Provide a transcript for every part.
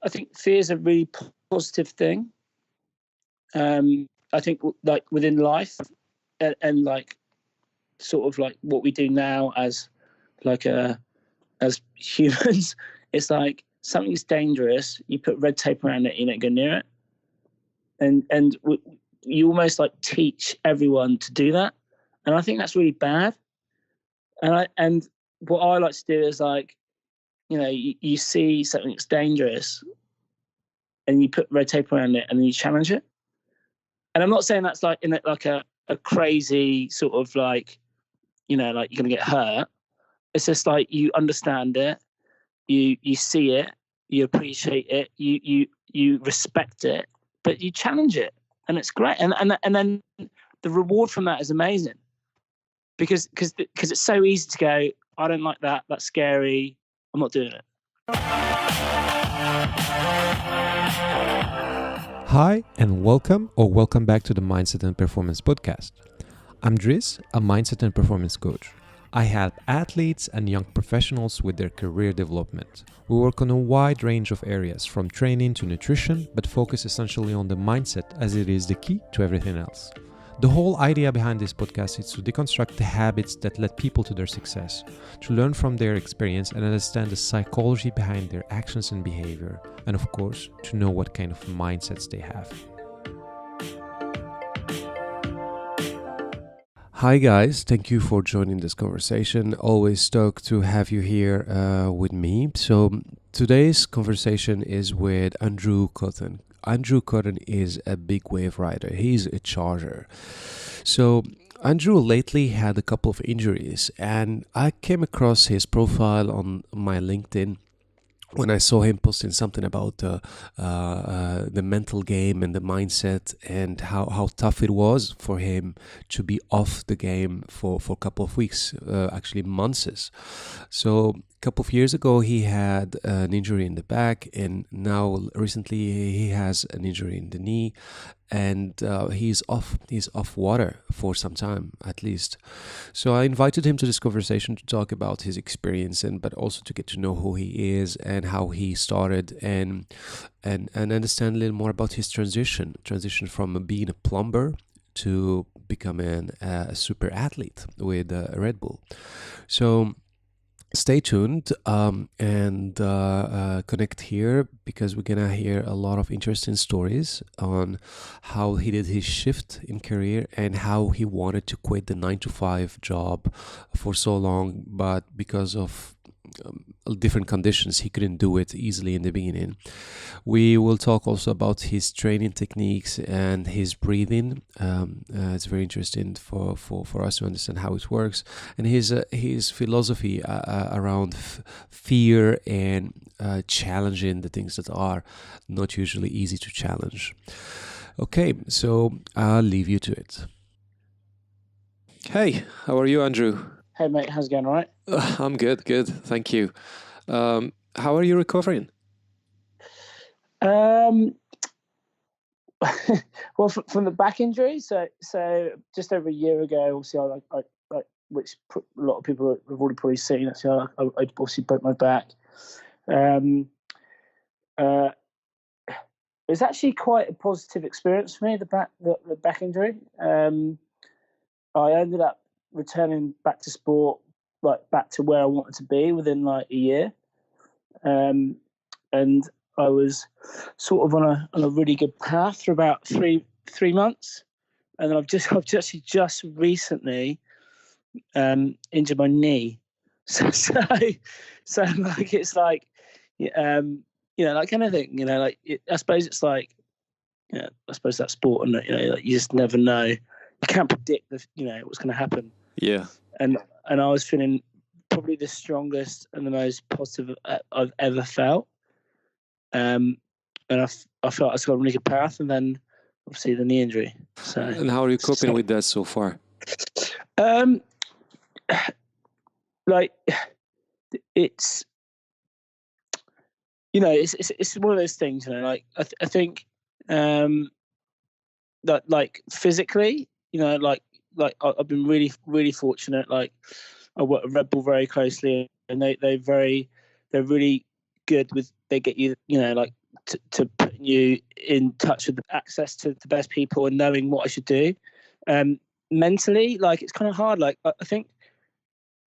think fear is a really positive thing. I think like within life and like sort of like what we do now as humans, it's like something's dangerous, you put red tape around it, you don't go near it. And you almost like teach everyone to do that. And I think that's really bad. And what I like to do is like, you see something that's dangerous and you put red tape around it and then you challenge it. And I'm not saying that's like in like a crazy sort of like, like you're going to get hurt. It's just like you understand it, you see it, you appreciate it, you respect it, but you challenge it, and it's great. And then the reward from that is amazing, because it's so easy to go, I don't like that, that's scary, I'm not doing it. Hi, and welcome back to the Mindset and Performance Podcast. I'm Dris, a mindset and performance coach. I help athletes and young professionals with their career development. We work on a wide range of areas, from training to nutrition, but focus essentially on the mindset as it is the key to everything else. The whole idea behind this podcast is to deconstruct the habits that led people to their success, to learn from their experience and understand the psychology behind their actions and behavior, and of course, to know what kind of mindsets they have. Hi guys, thank you for joining this conversation. Always stoked to have you here with me. So today's conversation is with Andrew Cotton. Andrew Cotton is a big wave rider. He's a charger. So Andrew lately had a couple of injuries, and I came across his profile on my LinkedIn when I saw him posting something about the mental game and the mindset, and how tough it was for him to be off the game for a couple of weeks, actually months. So a couple of years ago he had an injury in the back, and now recently he has an injury in the knee, and he's off water for some time at least. So I invited him to this conversation to talk about his experience, but also to get to know who he is and how he started, and understand a little more about his transition from being a plumber to becoming a super athlete with Redbull. So stay tuned and connect here, because we're gonna hear a lot of interesting stories on how he did his shift in career and how he wanted to quit the 9-to-5 job for so long, but because of different conditions he couldn't do it easily in the beginning. We will talk also about his training techniques and his breathing. It's very interesting for us to understand how it works, and his philosophy around fear and challenging the things that are not usually easy to challenge. Okay, so I'll leave you to it. Hey, how are you, Andrew? Hey mate, how's it going? All right? I'm good, thank you. How are you recovering? Well, from the back injury, so just over a year ago, obviously, I which a lot of people have already probably seen. Actually, I obviously broke my back. It's actually quite a positive experience for me. The back injury. I ended up returning back to sport, like back to where I wanted to be within like a year, and I was sort of on a really good path for about three months, and then I've just recently injured my knee. So like it's like like anything, like I suppose it's like, I suppose that's sport, and like you just never know. You can't predict what's going to happen. Yeah. And I was feeling probably the strongest and the most positive I've ever felt. And I felt I was on a really good path, and then obviously the knee injury. So. And how are you coping with that so far? Like it's one of those things, like I think that like physically, like I've been really, really fortunate. Like I work with Redbull very closely, and they're really good with, they get you, like to putting you in touch with the access to the best people and knowing what I should do. Mentally, like, it's kind of hard. Like, I think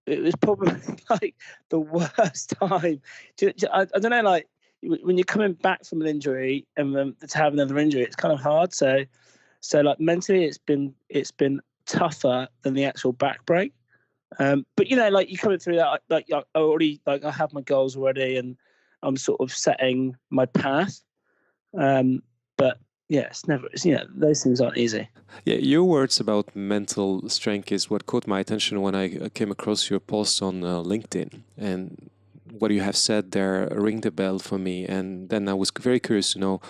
it was probably like the worst time. I don't know, like, when you're coming back from an injury and to have another injury, it's kind of hard. So like, mentally, it's been tougher than the actual back break. But you know, like, you're coming through that, like, I have my goals already, and I'm sort of setting my path. But yeah, those things aren't easy. Yeah, your words about mental strength is what caught my attention when I came across your post on LinkedIn, and what you have said there ringed a bell for me. And then I was very curious to know.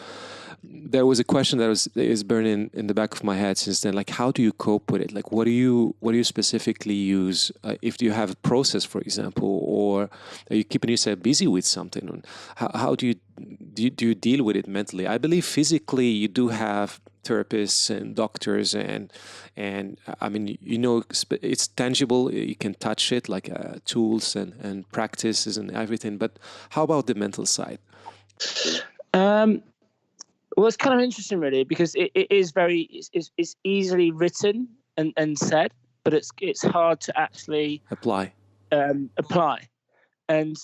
There was a question that is burning in the back of my head since then. Like, how do you cope with it? Like, what do you specifically use? If you have a process, for example, or are you keeping yourself busy with something? How do you deal with it mentally? I believe physically you do have therapists and doctors, and I mean, you know, it's tangible. You can touch it, like tools and practices and everything. But how about the mental side? Well, it's kind of interesting, really, because it is it's easily written and said, but it's hard to actually apply. And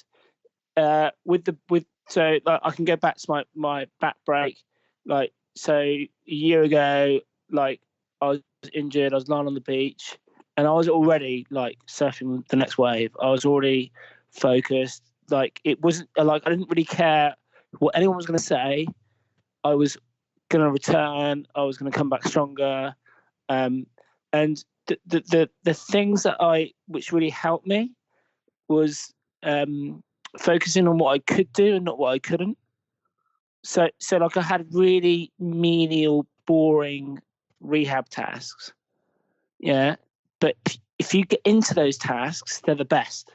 so, like, I can go back to my back break. Like, so a year ago, like, I was injured. I was lying on the beach, and I was already, like, surfing the next wave. I was already focused. Like, it wasn't like I didn't really care what anyone was going to say. I was going to return. I was going to come back stronger, and the things which really helped me was focusing on what I could do and not what I couldn't. So like, I had really menial, boring rehab tasks, yeah. But if you get into those tasks, they're the best.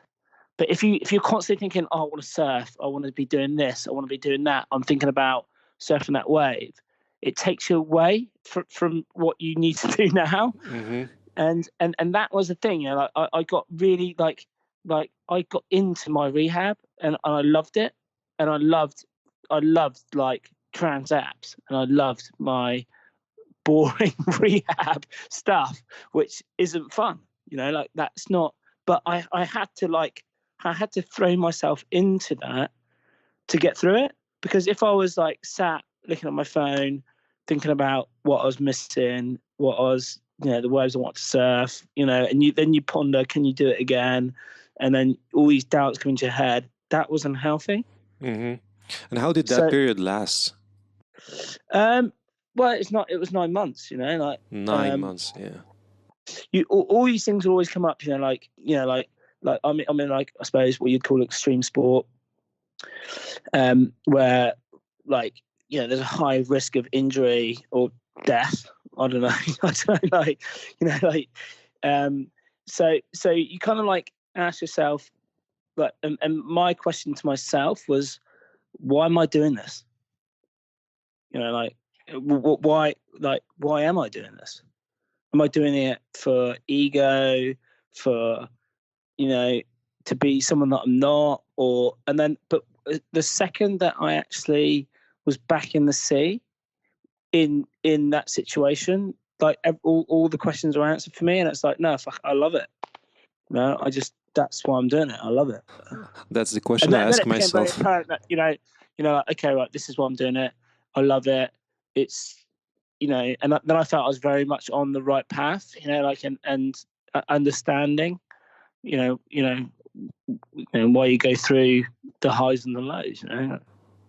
But if you're constantly thinking, oh, I want to surf, I want to be doing this, I want to be doing that, I'm thinking about surfing that wave, it takes you away from what you need to do now. Mm-hmm. And that was the thing, you know, like, I got really like I got into my rehab, and I loved it, and I loved like transapps, and I loved my boring rehab stuff, which isn't fun, you know, like, that's not. But I had to throw myself into that to get through it, because if I was, like, sat looking at my phone, thinking about what I was missing, what I was, you know, the waves I want to surf, you know, and then you ponder, can you do it again? And then all these doubts come into your head. That was unhealthy. Mm-hmm. And how did that period last? Well, it was 9 months, you know, like 9 months, yeah. All these things always come up, you know, like I'm in, like, I suppose what you'd call extreme sport, where, like, you know, there's a high risk of injury or death. I don't know. I don't know, like, you know, like, so you kind of, like, ask yourself, like, and my question to myself was, why am I doing this? You know, like, why am I doing this? Am I doing it for ego, for, you know, to be someone that I'm not? But the second that I actually was back in the sea, in that situation, like, all the questions were answered for me, and it's like, no, fuck, I love it. No, that's why I'm doing it. I love it. That's the question I ask myself. Very apparent that, you know, like, okay, right, this is why I'm doing it. I love it. It's, you know, and then I felt I was very much on the right path, you know, like, and understanding, you know, why you go through the highs and the lows, you know.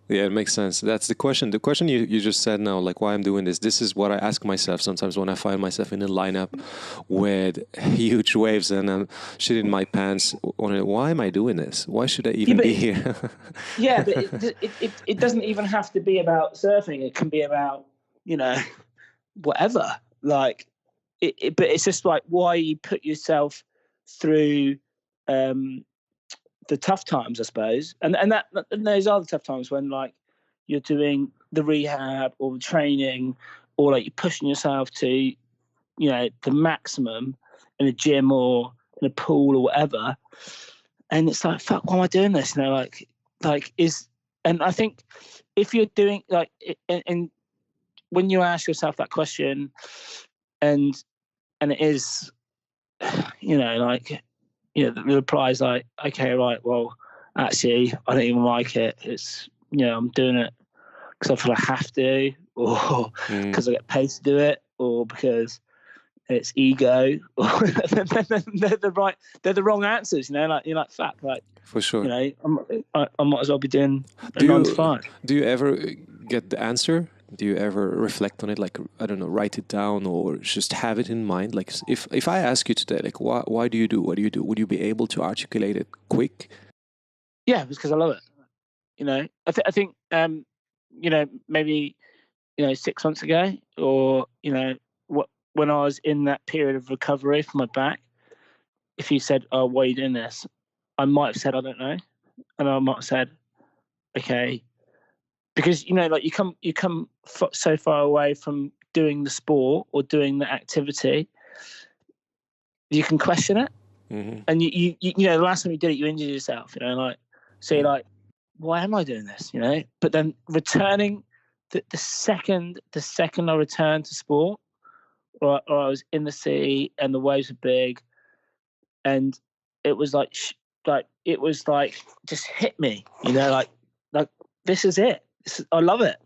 Yeah, it makes sense. That's the question. The question you just said now, like, why I'm doing this. This is what I ask myself sometimes when I find myself in a lineup with huge waves and I'm shitting my pants. Why am I doing this? Why should I even be here? Yeah, but it doesn't even have to be about surfing. It can be about, you know, whatever. Like, but it's just like, why you put yourself through the tough times, I suppose, and those are the tough times when, like, you're doing the rehab or the training, or, like, you're pushing yourself to, you know, the maximum in a gym or in a pool or whatever, and it's like, fuck, why am I doing this? You know, like is And I think if you're doing like, and when you ask yourself that question, and it is, like, the reply is like, okay, right, well, actually, I don't even like it. It's, I'm doing it because I feel I have to, or because I get paid to do it, or because it's ego, or they're the wrong answers. Like fact, like, For sure. I might as well be doing a Do 9 to you 5. do you ever get the answer? Do you ever reflect on it? Like, I don't know, write it down or just have it in mind? Like, if I ask you today, like, why do you do what do you do? Would you be able to articulate it quick? Yeah, because I love it. I think maybe 6 months ago, or when I was in that period of recovery from my back, if you said, "Oh, why are you doing this?" I might have said, "I don't know," and I might have said, "Okay," because like you come so far away from doing the sport or doing the activity, you can question it, and you the last time you did it, you injured yourself. Like, so you're like, why am I doing this? But then returning, the second I returned to sport, or I was in the sea and the waves were big, and it was like it was like just hit me, like this is it. I love it.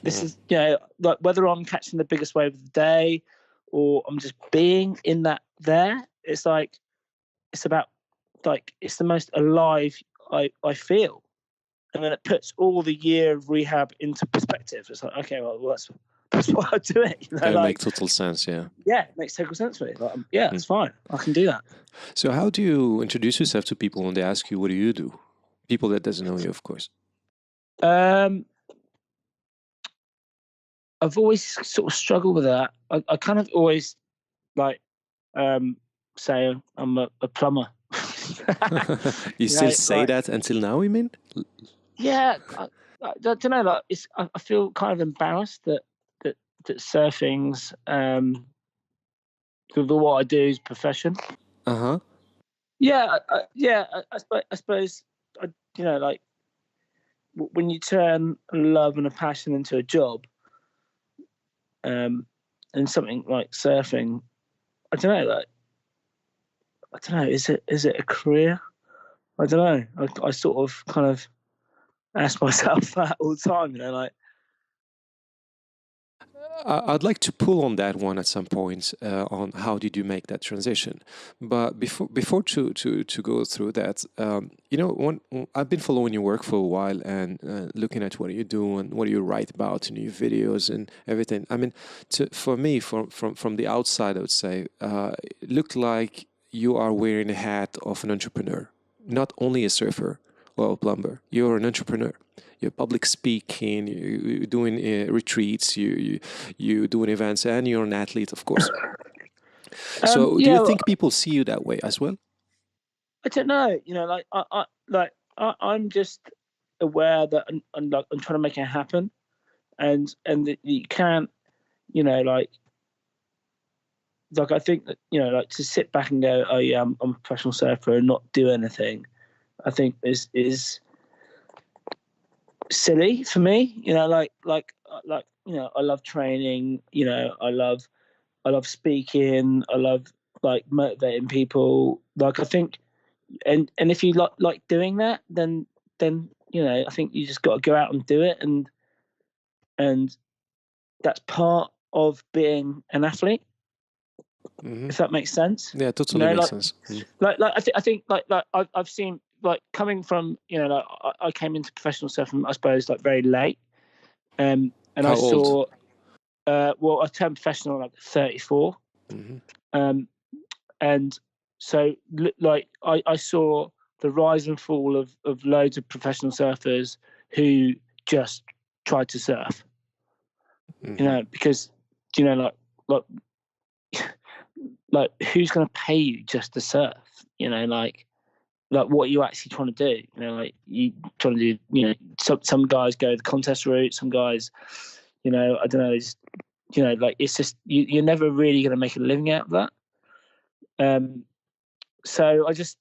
This is like, whether I'm catching the biggest wave of the day or I'm just being in that there. It's like, it's about, like, it's the most alive I feel. And then it puts all the year of rehab into perspective. It's like, okay, well, that's why I do it. That makes total sense, yeah. Yeah, it makes total sense for me. Like, yeah, it's fine. I can do that. So how do you introduce yourself to people when they ask you, what do you do? People that doesn't know you, of course. I've always sort of struggled with that. I kind of always, like, say I'm a plumber. You still say like, that until now, you mean? Yeah, I don't know. Like, I feel kind of embarrassed that surfing's what I do is profession. Yeah, I suppose like, when you turn love and a passion into a job, and something like surfing, I don't know. Like, I don't know. Is it a career? I don't know. I sort of kind of ask myself that all the time. Like. I'd like to pull on that one at some point on how did you make that transition. But before to go through that, when I've been following your work for a while and looking at what you do and what you write about in your videos and everything. I mean, for me, from the outside, I would say, it looked like you are wearing a hat of an entrepreneur, not only a surfer or a plumber. You're an entrepreneur. You're public speaking, you're doing retreats, you're doing events, and you're an athlete, of course. So, do you think people see you that way as well? I don't know. I'm just aware that I'm trying to make it happen, and that you can't, like I think that like, to sit back and go, oh yeah, I'm a professional surfer and not do anything, I think is silly for me. I love training. I love speaking. I love, like, motivating people. Like, I think, and if you like doing that, then I think you just got to go out and do it, and that's part of being an athlete. If that makes sense. Yeah, totally makes sense. Like I think I've seen, like, coming from like, I came into professional surfing, I suppose, like, very late, and How I saw old? well, I turned professional like 34, and so, like, I saw the rise and fall of loads of professional surfers who just tried to surf, because like who's going to pay you just to surf? Like what are you actually trying to do? Like, you trying to do, some guys go the contest route, some guys, I don't know, just, like, it's just, you're never really going to make a living out of that. So I just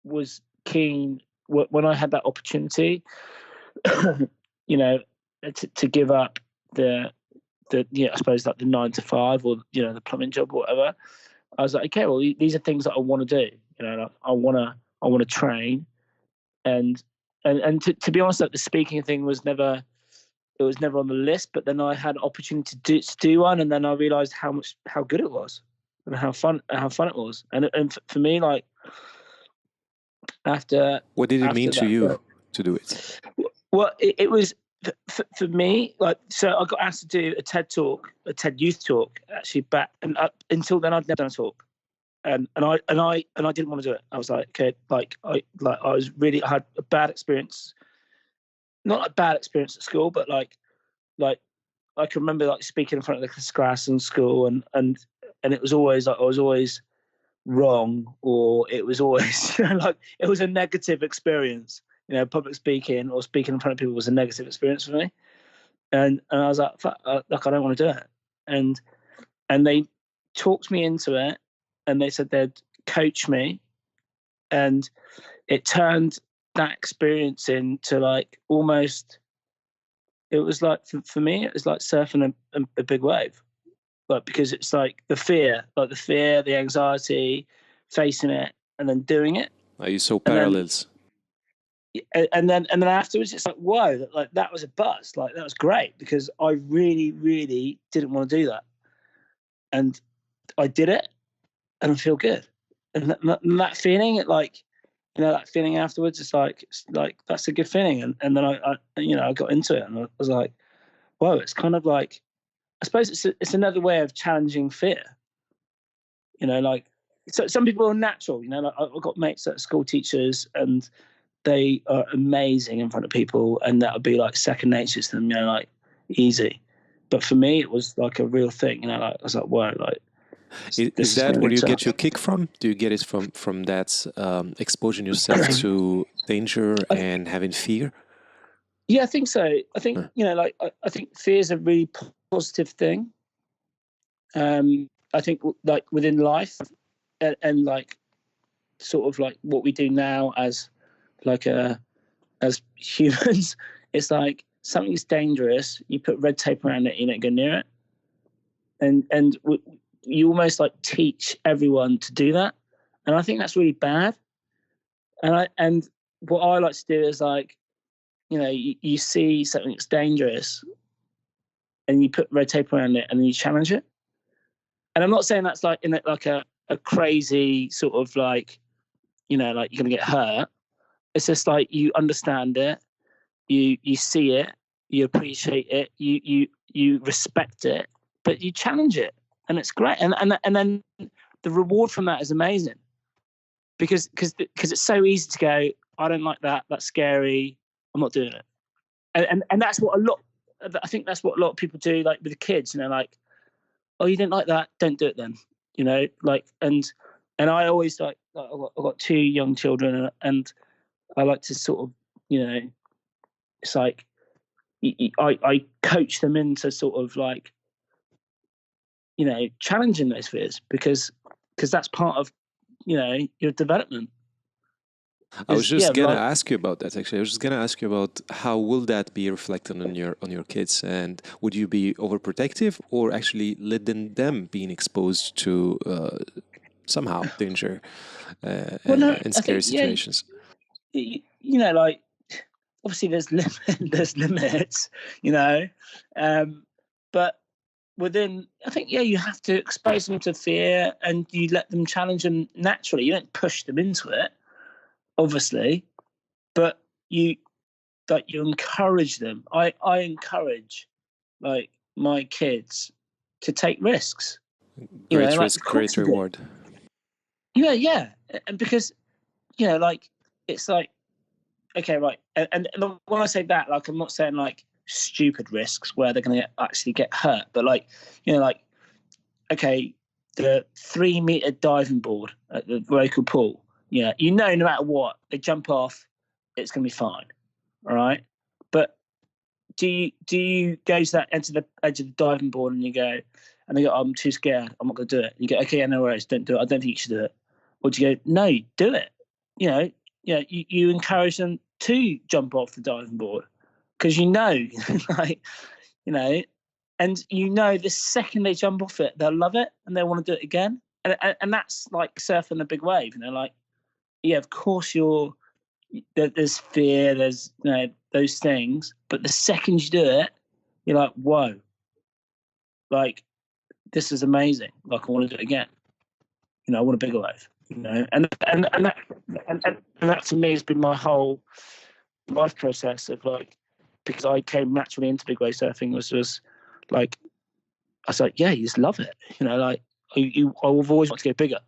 was keen, when I had that opportunity, you know, to give up the I suppose like the 9 to 5 or the plumbing job or whatever, I was like, okay, well these are things that I want to do. Like, I want to train, and to be honest, like the speaking thing was never on the list. But then I had an opportunity to do one, and then I realised how good it was and how fun it was. And for me, like after what did it mean to you point, to do it? Well, it was for me, like, so I got asked to do a TED Youth talk actually back, and until then I'd never done a talk, and I didn't want to do it. I was like, okay, I had a bad experience, not a bad experience at school, but like I can remember like speaking in front of the class in school, and it was always like I was always wrong, or it was always like it was a negative experience. Public speaking or speaking in front of people was a negative experience for me, and I was like, I don't want to do it, and they talked me into it, and they said they'd coach me, and it turned that experience into like almost, it was like for me it was like surfing a big wave, like, because it's like the fear, the anxiety, facing it and then doing it. You saw parallels. And then afterwards it's like, whoa, like that was a buzz, like that was great, because I really, really didn't want to do that, and I did it, and I feel good, and that feeling, that feeling afterwards, it's like that's a good feeling, and then I got into it, and I was like, whoa, it's kind of like, I suppose it's another way of challenging fear, like, so some people are natural, like I've got mates that are school teachers, and they are amazing in front of people, and that would be like second nature to them, like easy. But for me, it was like a real thing, like I was like, whoa, like. Is that where you get your kick from? Do you get it from that exposing yourself to danger and having fear? Yeah, I think so. I think I think fear is a really positive thing. I think like within life, and like sort of like what we do now as humans, it's like something's dangerous, you put red tape around it, you don't go near it, and you almost like teach everyone to do that, and I think that's really bad. And what I like to do is like, you see something that's dangerous, and you put red tape around it, and then you challenge it. And I'm not saying that's like in like a crazy sort of like, like you're gonna get hurt. It's just like you understand it, you see it, you appreciate it, you respect it, but you challenge it, and it's great. And then the reward from that is amazing, because it's so easy to go, I don't like that, that's scary, I'm not doing it. And that's what I think that's what a lot of people do, like with the kids, like, oh, you didn't like that, don't do it then, like, and I always like I've got 2 young children, and I like to sort of, it's like I coach them into sort of like, challenging those fears, because that's part of, your development. I was just gonna ask you about that. Actually, I was just gonna ask you about how will that be reflected on your kids, and would you be overprotective, or actually letting them being exposed to somehow danger and scary situations? Like, obviously there's limits, but within, I think, you have to expose them to fear, and you let them challenge them naturally. You don't push them into it, obviously, but you encourage them. I encourage like my kids to take risks. Great risk, great reward. Yeah, and because like, it's like, okay, right, and when I say that, like, I'm not saying like stupid risks where they're going to actually get hurt, but like, like, okay, the 3-meter diving board at the local pool, no matter what, they jump off, it's going to be fine, all right? But do you go to that edge of the diving board, and you go, and they go, I'm too scared, I'm not going to do it. And you go, okay, no worries, don't do it, I don't think you should do it. Or do you go, no, do it, you encourage them to jump off the diving board because like, and the second they jump off it, they'll love it and they'll want to do it again. And that's like surfing a big wave, like, yeah, of course there's fear, there's those things, but the second you do it, you're like, whoa, like this is amazing. Like I want to do it again. I want a bigger wave. And that to me has been my whole life process of like, because I came naturally into big wave surfing was just like, I was like, yeah, you just love it. Like I've always wanted to go bigger.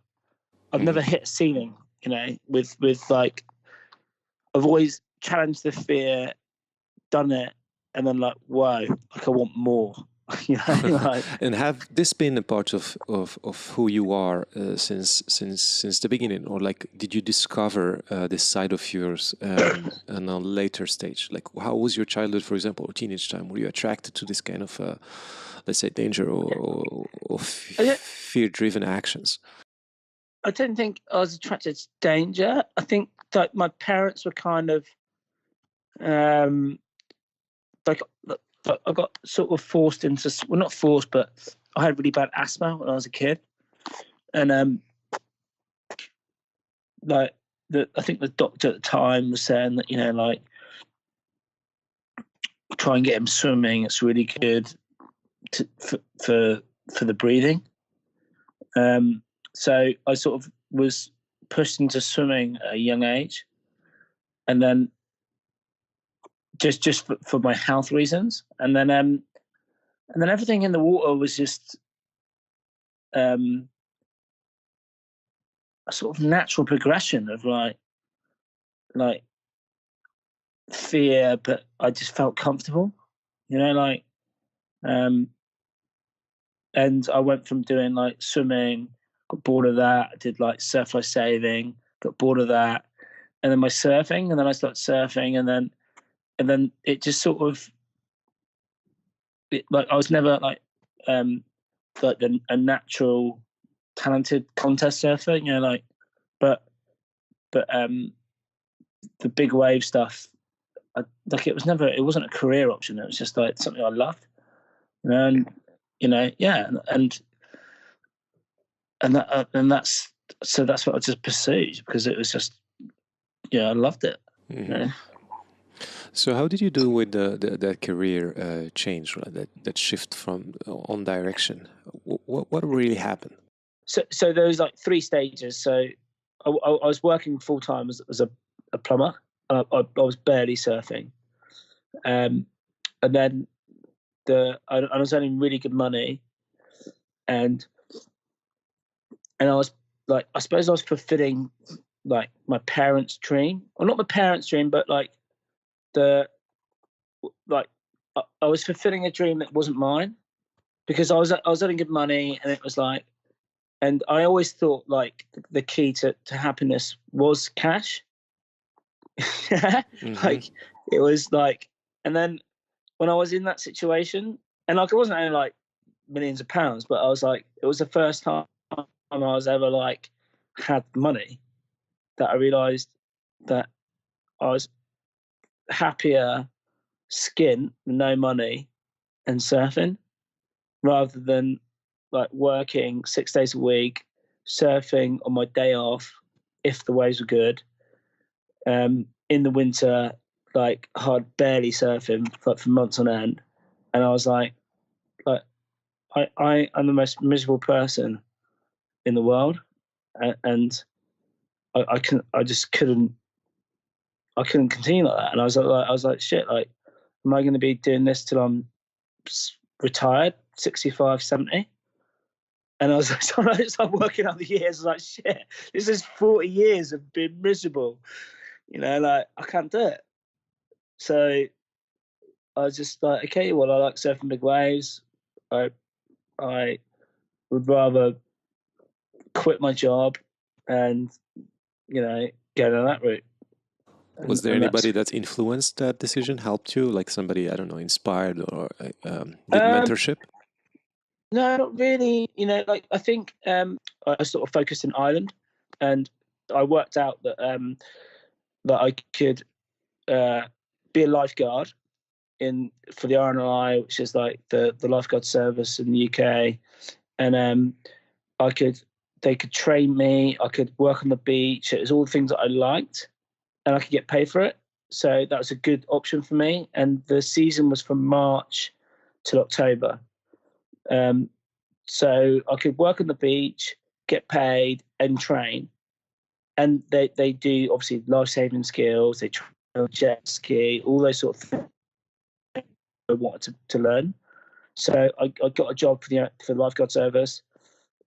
I've never hit a ceiling, with like, I've always challenged the fear, done it, and then like, whoa, like I want more. Like, and have this been a part of who you are since the beginning, or like did you discover this side of yours in a later stage? Like how was your childhood, for example, or teenage time? Were you attracted to this kind of let's say danger or fear-driven actions? I don't think I was attracted to danger. I think that my parents were kind of like I got sort of forced into, well, not forced, but I had really bad asthma when I was a kid, and like I think the doctor at the time was saying that like try and get him swimming. It's really good for the breathing. So I sort of was pushed into swimming at a young age, and then just for my health reasons, and then everything in the water was just a sort of natural progression of like fear, but I just felt comfortable, like and I went from doing like swimming, got bored of that. I did like surf life saving, got bored of that, and then my surfing, and then I started surfing, and then it just sort of like I was never like a natural talented contest surfer, like, but the big wave stuff, like it wasn't a career option. It was just like something I loved, and yeah, and that's what I just pursued because it was just, I loved it. Mm-hmm. So how did you do with that career change, right? that shift from on direction? What really happened? So there was like 3 stages. So I was working full time as a plumber. I was barely surfing, and then I was earning really good money, and I was like, I suppose I was fulfilling like my parents' dream, or not my parents' dream, but like I was fulfilling a dream that wasn't mine, because I was earning good money, and it was like, and I always thought like the key to happiness was cash. Mm-hmm. Like it was like, and then when I was in that situation, and like I wasn't earning like millions of pounds, but I was like, it was the first time I was ever like had money that I realized that I was happier skint, no money, and surfing, rather than like working 6 days a week, surfing on my day off if the waves were good. In the winter, like hard barely surfing like for months on end, and I was like I am the most miserable person in the world, and I just couldn't continue like that, and I was like shit, like am I going to be doing this till I'm retired, 65, 70? And I was like, so I started working out the years. I was like, shit, this is 40 years of being miserable. Like I can't do it. So I was just like, okay, well, I like surfing big waves. I would rather quit my job and, go down that route. Was there anybody that influenced that decision, helped you? Like somebody, I don't know, inspired or did mentorship? No, not really. Like I think I sort of focused in Ireland, and I worked out that that I could be a lifeguard for the RNLI, which is like the lifeguard service in the UK, and they could train me. I could work on the beach. It was all the things that I liked, and I could get paid for it. So that was a good option for me. And the season was from March till October. So I could work on the beach, get paid, and train. And they do obviously life-saving skills. They train jet ski, all those sort of things I wanted to learn. So I got a job for the lifeguard service,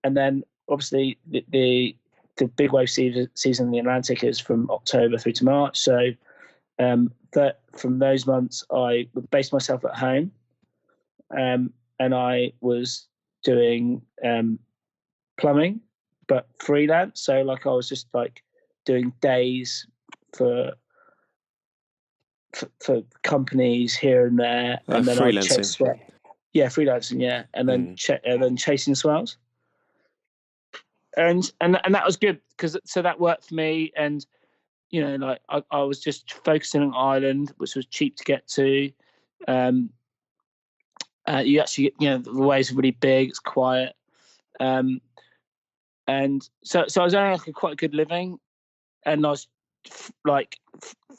and then obviously the big wave season in the Atlantic is from October through to March. So that from those months I based myself at home, and I was doing plumbing, but freelance. So like I was just like doing days for companies here and there, and then freelancing. Freelancing, yeah, and then then chasing swells, and that was good because so that worked for me, and you know, like I was just focusing on Ireland, which was cheap to get to. You actually, you know, the waves are really big, it's quiet, and so I was earning like quite a good living, and I was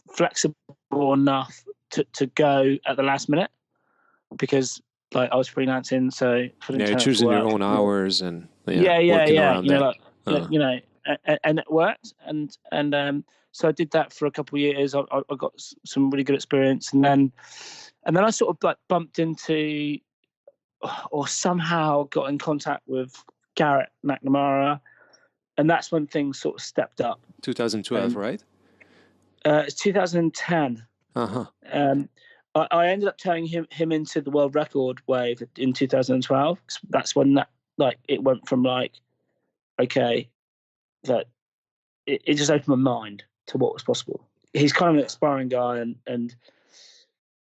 flexible enough to go at the last minute because like I was freelancing, so you're choosing your own hours and working around you know, like, you know, and it worked, and so I did that for a couple of years. I got some really good experience, and then I sort of like bumped into or somehow got in contact with Garrett McNamara, and that's when things sort of stepped up. 2012, right? It's 2010. I ended up turning him into the world record wave in 2012. That's when that like it went from like, okay, that it just opened my mind to what was possible. He's kind of an aspiring guy,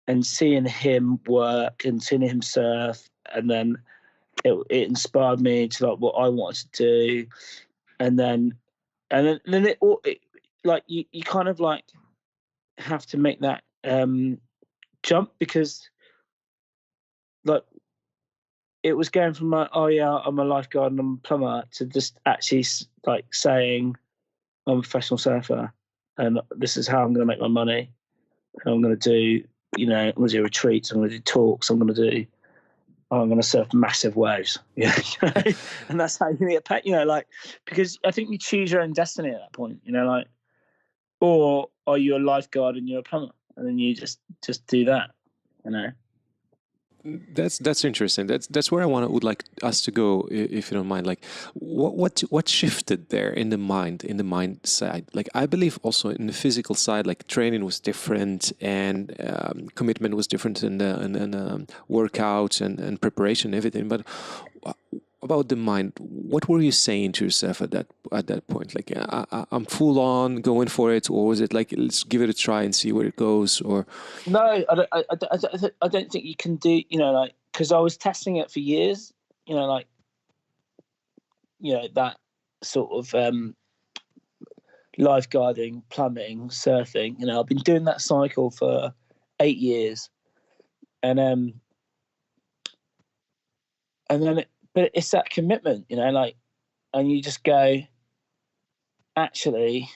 and seeing him work and seeing him surf, and then it inspired me to like what I wanted to do, and then it like you kind of like have to make that jump, because like it was going from like, oh yeah, I'm a lifeguard and I'm a plumber, to just actually like saying I'm a professional surfer and this is how I'm going to make my money, and I'm going to do, you know, I'm going to do retreats, I'm going to do talks, I'm going to surf massive waves, yeah. And that's how you get paid, you know, like, because I think you choose your own destiny at that point, you know, like, or are you a lifeguard and you're a plumber, and then you just do that, you know. That's interesting. That's where would like us to go, if you don't mind. Like, what shifted there in the mind side? Like, I believe also in the physical side, like training was different, and commitment was different in the workouts and preparation, everything. But about the mind, what were you saying to yourself at that point? Like, I'm full on going for it, or was it like, let's give it a try and see where it goes? Or no, I don't think you can do, you know, like, because I was testing it for years, you know, like, you know, that sort of lifeguarding, plumbing, surfing, you know, I've been doing that cycle for 8 years, and then but it's that commitment, you know, like, and you just go, actually,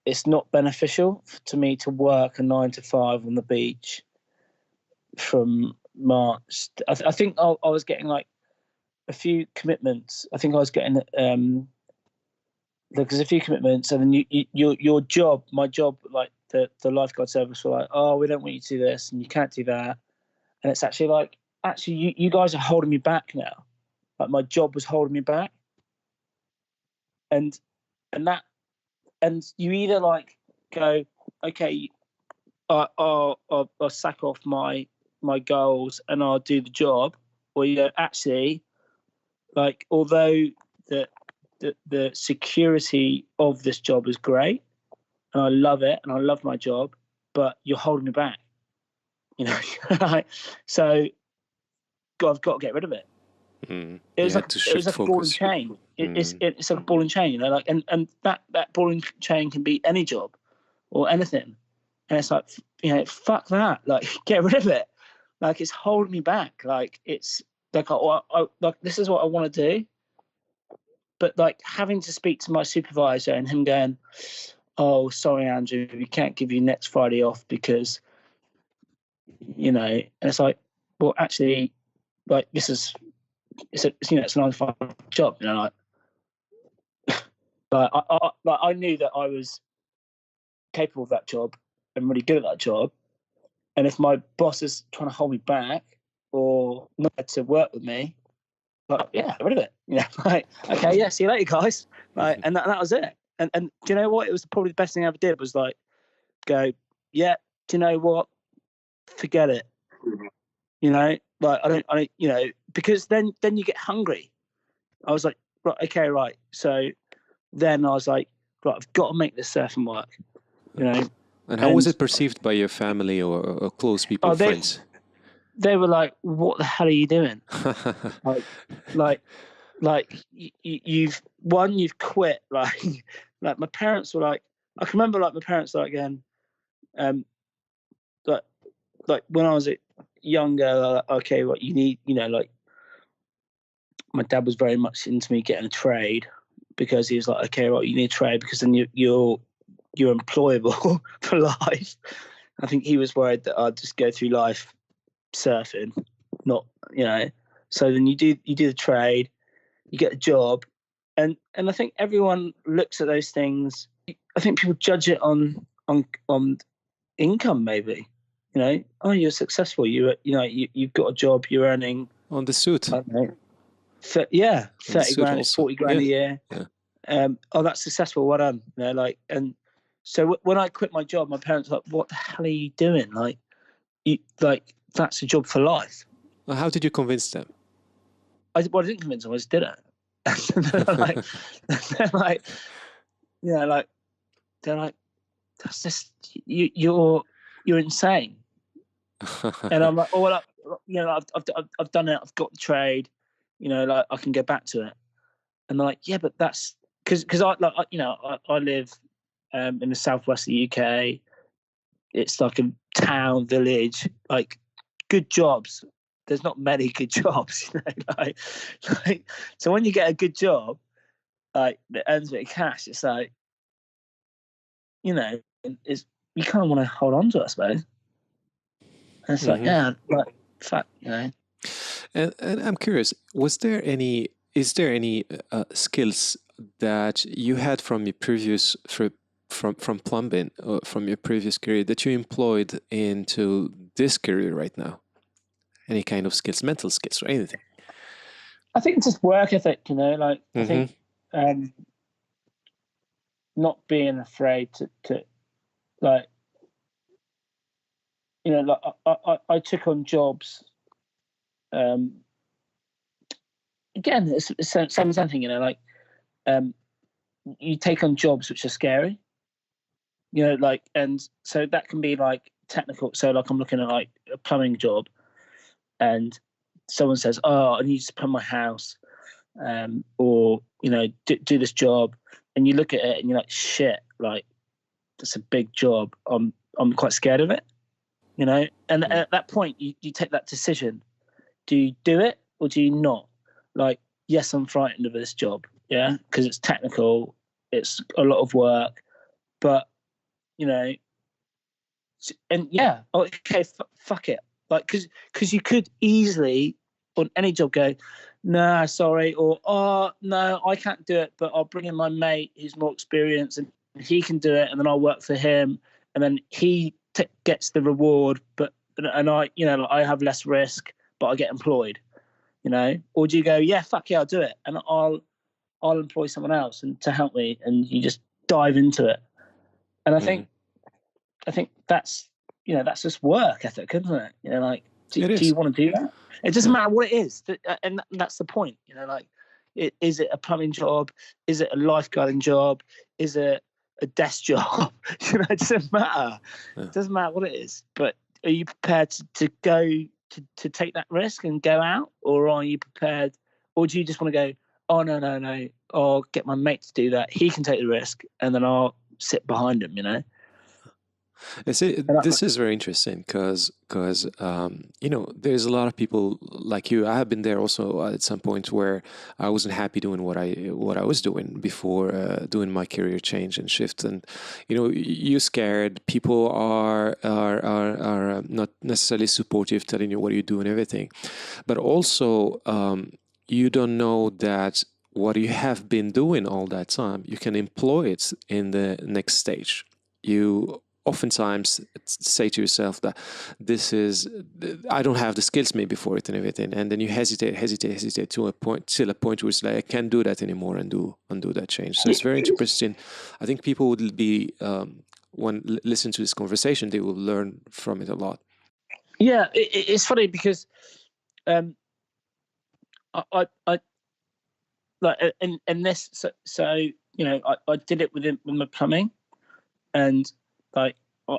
it's not beneficial to me to work a 9 to 5 on the beach from March. I think I was getting like a few commitments. I think I was getting there's a few commitments, and then your job, my job, like the lifeguard service were like, oh, we don't want you to do this and you can't do that, and it's actually like, actually you guys are holding me back now. Like, my job was holding me back, and you either like go, okay, I'll sack off my goals and I'll do the job, or you go, actually, like, although the security of this job is great and I love it and I love my job, but you're holding me back, you know. So I've got to get rid of it. It was like a ball and chain. It's like a ball and chain, you know, like, and that ball and chain can be any job. or anything. And it's like, you know, fuck that. Like, get rid of it. Like, it's holding me back. Like, it's like, like, this is what I want to do. But like having to speak to my supervisor and him going, "Oh, sorry, Andrew, we can't give you next Friday off because, you know," and it's like, well, actually, like it's a 9 to 5 job, you know, like, I knew that I was capable of that job and really good at that job, and if my boss is trying to hold me back or not to work with me, like, yeah, rid of it, you know, like, okay, yeah, see you later, guys, like, and that was it. And do you know what? It was probably the best thing I ever did was like go, yeah, do you know what? Forget it. You know, like I don't, you know, because then you get hungry. I was like, right, okay, right. So then I was like, right, I've got to make this surfing work. You know. And how was it perceived by your family or close people, friends? They were like, "What the hell are you doing?" like you've quit. Like my parents were like, I can remember like my parents like going, like when I was younger, like, okay, what you need, you know, like my dad was very much into me getting a trade because he was like, okay, well, you need a trade because then you're employable for life. I think he was worried that I'd just go through life surfing, not, you know. So then you do the trade, you get a job, and I think everyone looks at those things. I think people judge it on income, maybe. You know, oh, you're successful. You've got a job. You're earning on the suit. I don't know, 30 grand, 40 grand a year. Yeah. Oh, that's successful. Well done. You know, like, and so when I quit my job, my parents were like, "What the hell are you doing? Like, that's a job for life." Well, how did you convince them? I didn't convince them. I just did it. they're like, you know, like they're like, that's just you're insane. And I'm like, oh, well, you know, I've done it. I've got the trade. You know, like I can go back to it. And they're like, yeah, but that's because I live in the southwest of the UK. It's like a town, village, like good jobs. There's not many good jobs, you know. Like so when you get a good job, like that earns a bit of cash, it's like, you know, you kind of want to hold on to it, I suppose. And it's like, yeah, like fuck, you know. And I'm curious, is there any skills that you had from your previous from plumbing or from your previous career that you employed into this career right now? Any kind of skills, mental skills, or anything? I think it's just work ethic, you know. Like I think not being afraid to like, you know, like I took on jobs. Again, it's something, you know, like you take on jobs which are scary, you know, like, and so that can be like technical. So like I'm looking at like a plumbing job, and someone says, "Oh, I need to plumb my house," or you know, do this job, and you look at it and you're like, "Shit, like that's a big job. I'm quite scared of it," you know. And at that point, you take that decision: do you do it or do you not? Like, yes, I'm frightened of this job, yeah, because it's technical, it's a lot of work, but you know, and yeah, okay, fuck it, like, because you could easily on any job go, nah, sorry, or oh no, I can't do it, but I'll bring in my mate who's more experienced and he can do it, and then I'll work for him, and then he gets the reward, and I, you know, like, I have less risk, but I get employed. You know, or do you go, yeah, fuck yeah, I'll do it, and I'll employ someone else and to help me, and you just dive into it. And I think that's, you know, that's just work ethic, isn't it? You know, like do you want to do that? It doesn't matter what it is, and that's the point. You know, like is it a plumbing job? Is it a lifeguarding job? Is it a desk job? You know, it doesn't matter. Yeah. It doesn't matter what it is. But are you prepared to go? To take that risk and go out, or are you prepared, or do you just want to go, oh no, I'll get my mate to do that, he can take the risk and then I'll sit behind him, you know? And This is very interesting because you know, there's a lot of people like you. I have been there also at some point where I wasn't happy doing what I was doing before doing my career change and shift. And you know, you're scared. People are not necessarily supportive, telling you what you do and everything. But also, you don't know that what you have been doing all that time, you can employ it in the next stage. You oftentimes say to yourself that this is, I don't have the skills maybe for it and everything, and then you hesitate to a point, till a point where it's like I can't do that anymore and undo that change. So it's very interesting. I think people would be when listen to this conversation, they will learn from it a lot. yeah, it's funny because I like and this so you know I did it with my plumbing, and like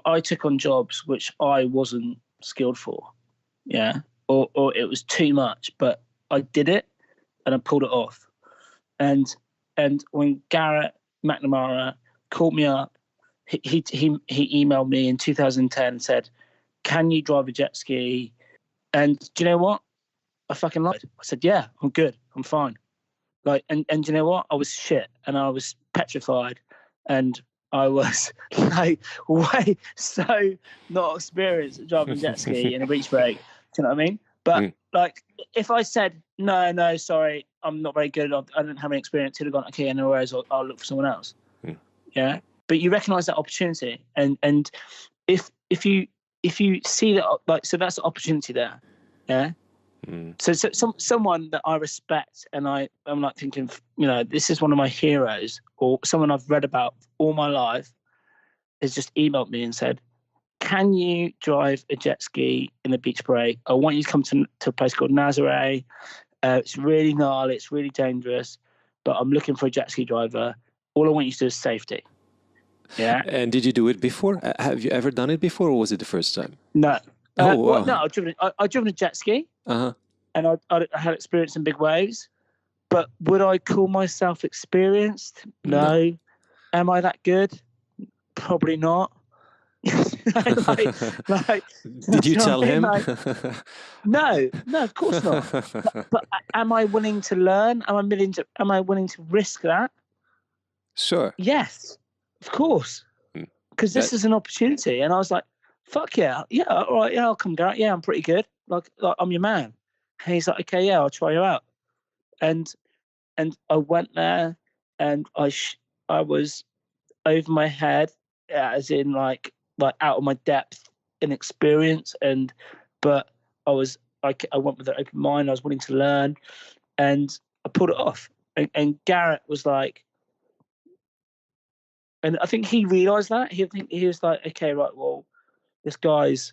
I took on jobs which I wasn't skilled for, yeah, or it was too much, but I did it and I pulled it off. And when Garrett McNamara called me up, he emailed me in 2010 and said, "Can you drive a jet ski?" And do you know what? I fucking lied. I said, "Yeah, I'm good. I'm fine." Like, and you know what? I was shit, and I was petrified, and I was like way so not experienced at driving a jet ski in a beach break. Do you know what I mean? But like, if I said no, sorry, I'm not very good. I don't have any experience. He'd have gone, okay, no worries. I'll look for someone else. Yeah. But you recognise that opportunity, and if you see that, like, so that's the opportunity there. Yeah. So someone that I respect, and I'm like thinking, you know, this is one of my heroes, or someone I've read about all my life, has just emailed me and said, "Can you drive a jet ski in the beach break? I want you to come to a place called Nazaré. It's really gnarly, it's really dangerous, but I'm looking for a jet ski driver. All I want you to do is safety." Yeah. And did you do it before? Have you ever done it before, or was it the first time? No. Oh, wow. Well, no, I've driven a jet ski. And I had experience in big waves. But would I call myself experienced? No. Am I that good? Probably not. like, did you tell him? Like, no, of course not. But am I willing to learn? Am I willing to risk that? Sure. Yes, of course. Because this is an opportunity. And I was like, fuck yeah, all right, yeah, I'll come down. Yeah, I'm pretty good. Like I'm your man. And he's like, okay, yeah, I'll try you out. And I went there, and I was over my head, as in like out of my depth in experience, but I went with an open mind. I was willing to learn, and I pulled it off. And Garrett was like, and I think he realised that. He was like, okay, right, well, this guy's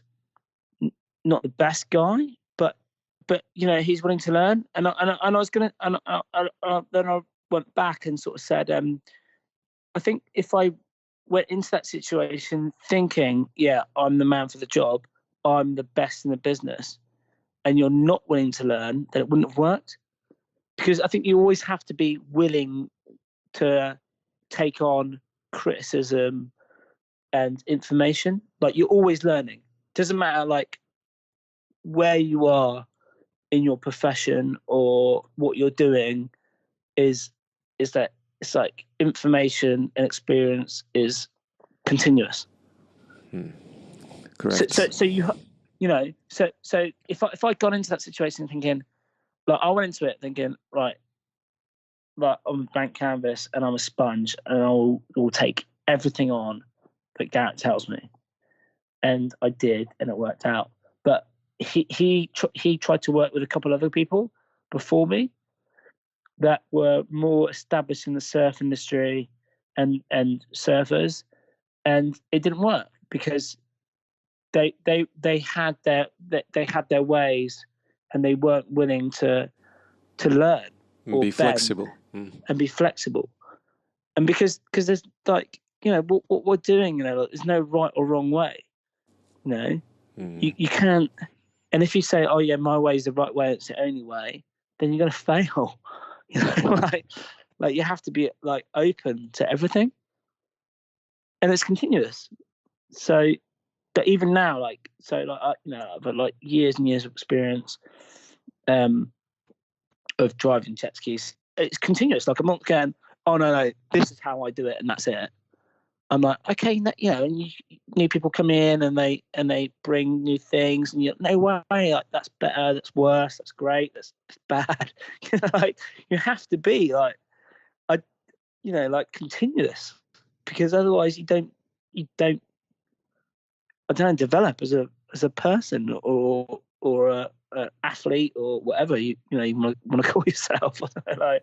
not the best guy, but you know, he's willing to learn. And I was gonna, and then I went back and sort of said, I think if I went into that situation thinking, yeah, I'm the man for the job, I'm the best in the business, and you're not willing to learn, then it wouldn't have worked. Because I think you always have to be willing to take on criticism and information. Like, you're always learning. Doesn't matter like where you are in your profession or what you're doing, is that it's like information and experience is continuous. Correct. So you know, so if I'd gone into that situation thinking, like, I went into it thinking, right, I'm a blank canvas and I'm a sponge and I'll take everything on that Garrett tells me, and I did, and it worked out. But he tried to work with a couple other people before me that were more established in the surf industry and surfers, and it didn't work because they had their ways, and they weren't willing to learn or be flexible and be flexible. And because there's like, you know, what we're doing, you know, like, there's no right or wrong way, you know. You can't. And if you say, oh yeah, my way is the right way, it's the only way, then you're going to fail. You know, like you have to be like open to everything, and it's continuous. So, but even now, like, so like, I've had like years and years of experience of driving jet skis. It's continuous. Like, I'm not going, oh no, this is how I do it, and that's it. I'm like, okay, and new people come in and they bring new things, and you're no way, like, that's better, that's worse, that's great, that's bad. Like, you have to be like, like, continuous, because otherwise you don't, I don't know, develop as a person, or a athlete, or whatever you want to call yourself. Like,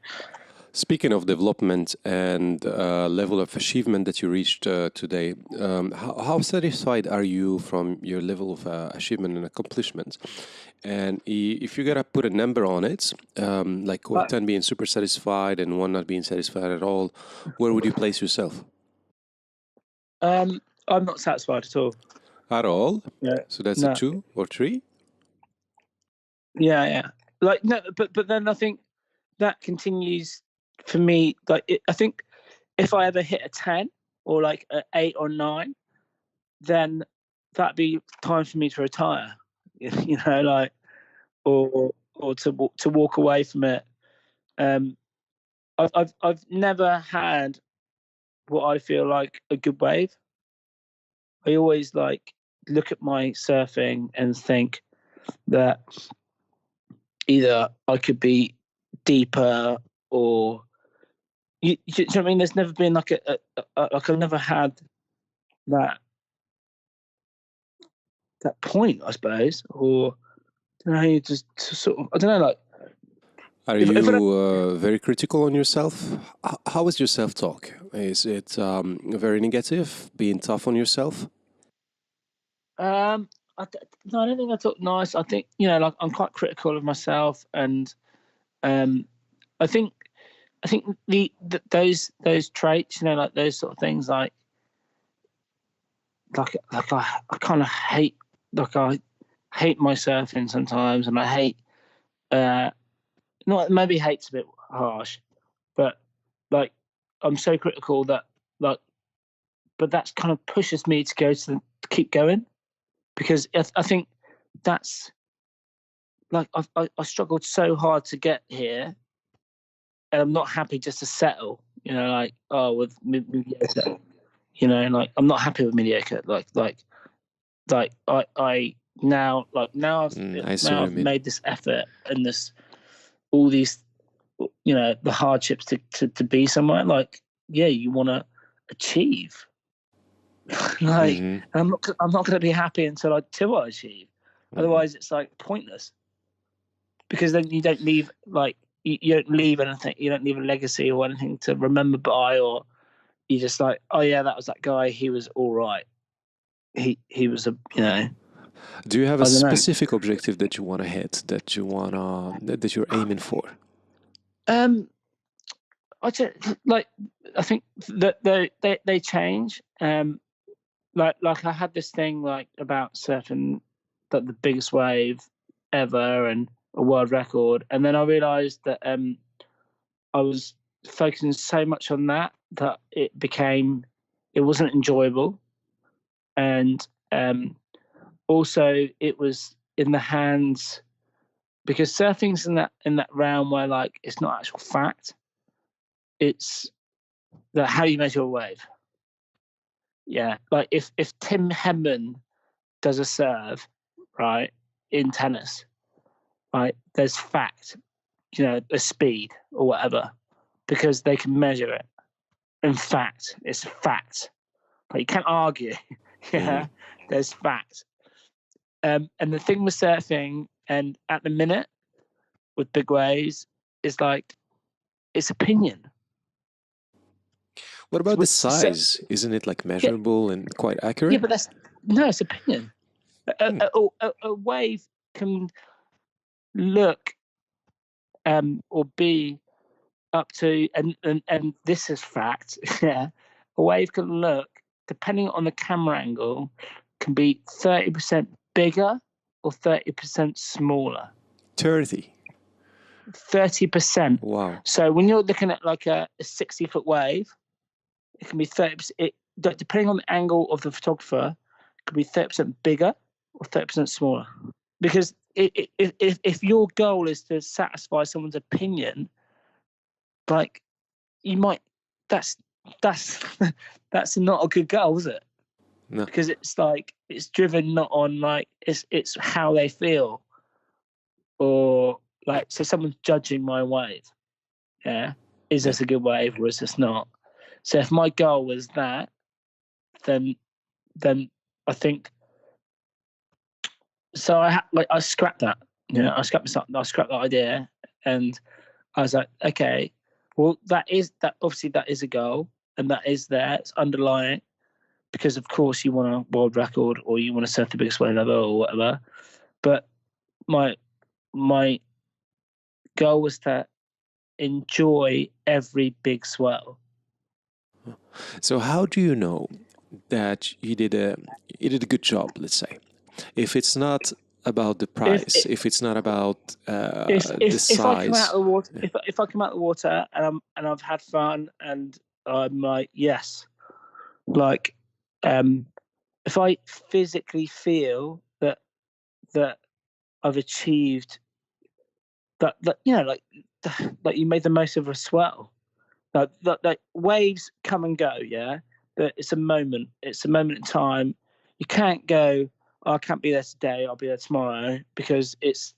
Speaking of development and level of achievement that you reached today, how satisfied are you from your level of achievement and accomplishment? And if you gotta put a number on it, like 10 being super satisfied and 1 not being satisfied at all, where would you place yourself? I'm not satisfied at all. At all? Yeah. So that's No. a 2 or 3? Yeah. Like, no, but then I think that continues for me. Like, I think if I ever hit a 10 or like an 8 or 9, then that'd be time for me to retire. Like, or to walk away from it. I've never had what I feel like a good wave. I always like look at my surfing and think that either I could be deeper, or do you know what I mean? There's never been like like, I've never had that point, I suppose, or I don't know, you just sort of, I don't know, like. Are you very critical on yourself? How is your self-talk? Is it very negative, being tough on yourself? No, I don't think I talk nice. I think, like, I'm quite critical of myself, and I think those traits, like those sort of things, like I kind of hate, like, I hate my surfing sometimes, and I hate, not, maybe hate's a bit harsh, but like, I'm so critical that, like, but that's kind of pushes me to keep going, because I think that's, like, I struggled so hard to get here, and I'm not happy just to settle, like, with mediocre, like, I'm not happy with mediocre, like I now, like, now I've made this effort, and all these, the hardships to be somewhere, like, yeah, you want to achieve. Like, and I'm not going to be happy until I achieve. Otherwise it's like pointless, because then you don't leave, like, you don't leave anything, you don't leave a legacy or anything to remember by, or you just like, oh yeah, that was that guy, he was all right, he was a, Do you have a specific objective that you want to hit, that you're aiming for? I think that they change. Like I had this thing, like, about surfing that the biggest wave ever and a world record, and then I realised that I was focusing so much on that it wasn't enjoyable, and also it was in the hands, because surfing's in that realm where, like, it's not actual fact, it's that how you measure a wave. Yeah, like, if Tim Henman does a serve, right, in tennis, right, there's fact, there's speed or whatever, because they can measure it. In fact, it's a fact. Like, you can't argue. Yeah, there's fact. And the thing with surfing, and at the minute with big waves, is like, it's opinion. What about the size? Isn't it like measurable and quite accurate? Yeah, but it's opinion. A wave can look or be up to, and this is fact. Yeah, a wave can look, depending on the camera angle, can be 30% bigger or 30% smaller. 30%. Wow. So when you're looking at like a 60-foot wave, it can be 30%. depending on the angle of the photographer, could be 30% bigger or 30% smaller. Because if your goal is to satisfy someone's opinion, like you might, that's that's not a good goal, is it? No. Because it's like it's driven not on like it's how they feel, or like so someone's judging my wave. Yeah, is this a good wave or is this not? So if my goal was that, then I think. So I scrapped that. I scrapped that idea, and I was like, okay, well that obviously that is a goal, and that is there. It's underlying, because of course you want a world record or you want to surf the biggest wave ever or whatever. But my goal was to enjoy every big swell. So how do you know that you did a good job? Let's say, if it's not about the price, if it's not about the size. If I come out of the water, if I come out of the water and I've had fun and I'm like, yes, like if I physically feel that I've achieved that like you made the most of a swell. Like waves come and go, yeah. But it's a moment in time. You can't go, I can't be there today, I'll be there tomorrow, because it's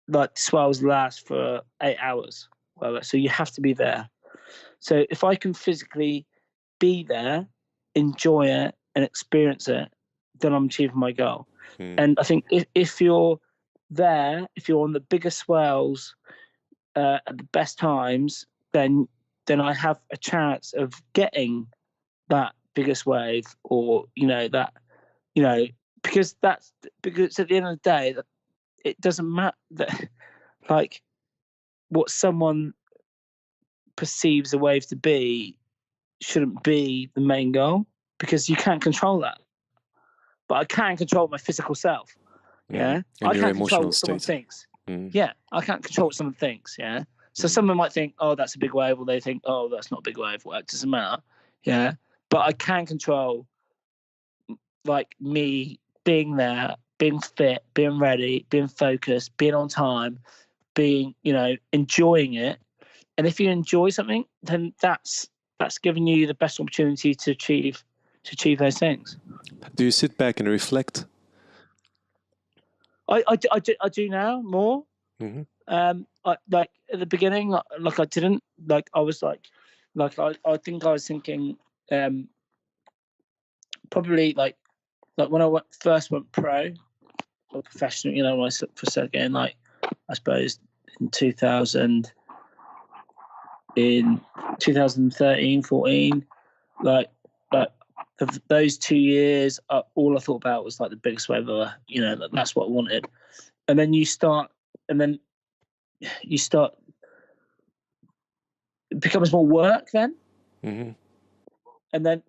like swells last for 8 hours. Well, so you have to be there. So if I can physically be there, enjoy it and experience it, then I'm achieving my goal. And I think if you're there, if you're on the biggest swells at the best times, then I have a chance of getting that biggest wave, or because at the end of the day, that it doesn't matter that like what someone perceives a wave to be shouldn't be the main goal, because you can't control that. But I can control my physical self. Yeah, and I your can't control emotional what someone state. thinks. Yeah, I can't control what someone thinks. Yeah, so someone might think, oh, that's a big wave, or they think, oh, that's not a big wave. Well, it doesn't matter. Yeah, but I can control like me being there, being fit, being ready, being focused, being on time, being enjoying it. And if you enjoy something, then that's giving you the best opportunity to achieve those things. Do you sit back and reflect? I do now more. Like at the beginning, like I didn't. Like I was like I think I was thinking probably like when I first went pro or professional, when I first again, like I suppose in 2013, 14, like those 2 years, all I thought about was like the biggest wave ever. That's what I wanted. And then you start, it becomes more work then. And then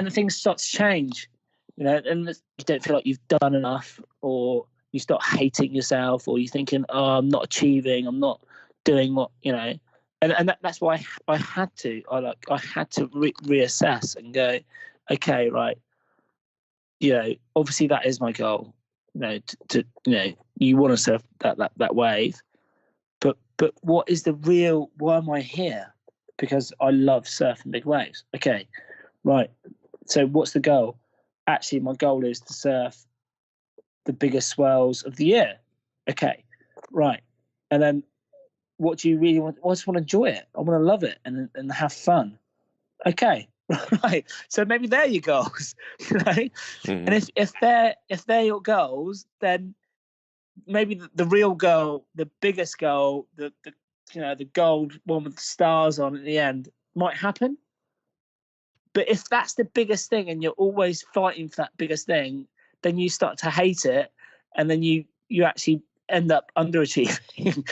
things start to change, and you don't feel like you've done enough, or you start hating yourself, or you're thinking, oh, I'm not achieving, I'm not doing what, and that's why I had to reassess and go, okay, right, obviously that is my goal, you want to surf that wave, but what is the real, why am I here? Because I love surfing big waves. Okay, right, so what's the goal? Actually, my goal is to surf the biggest swells of the year. Okay, right, and then what do you really want? I just want to enjoy it. I want to love it and have fun. Okay, right. So maybe they're your goals, right? And if they're your goals, then maybe the real goal, the biggest goal, the gold one with the stars on at the end might happen. But if that's the biggest thing and you're always fighting for that biggest thing, then you start to hate it, and then you actually end up underachieving.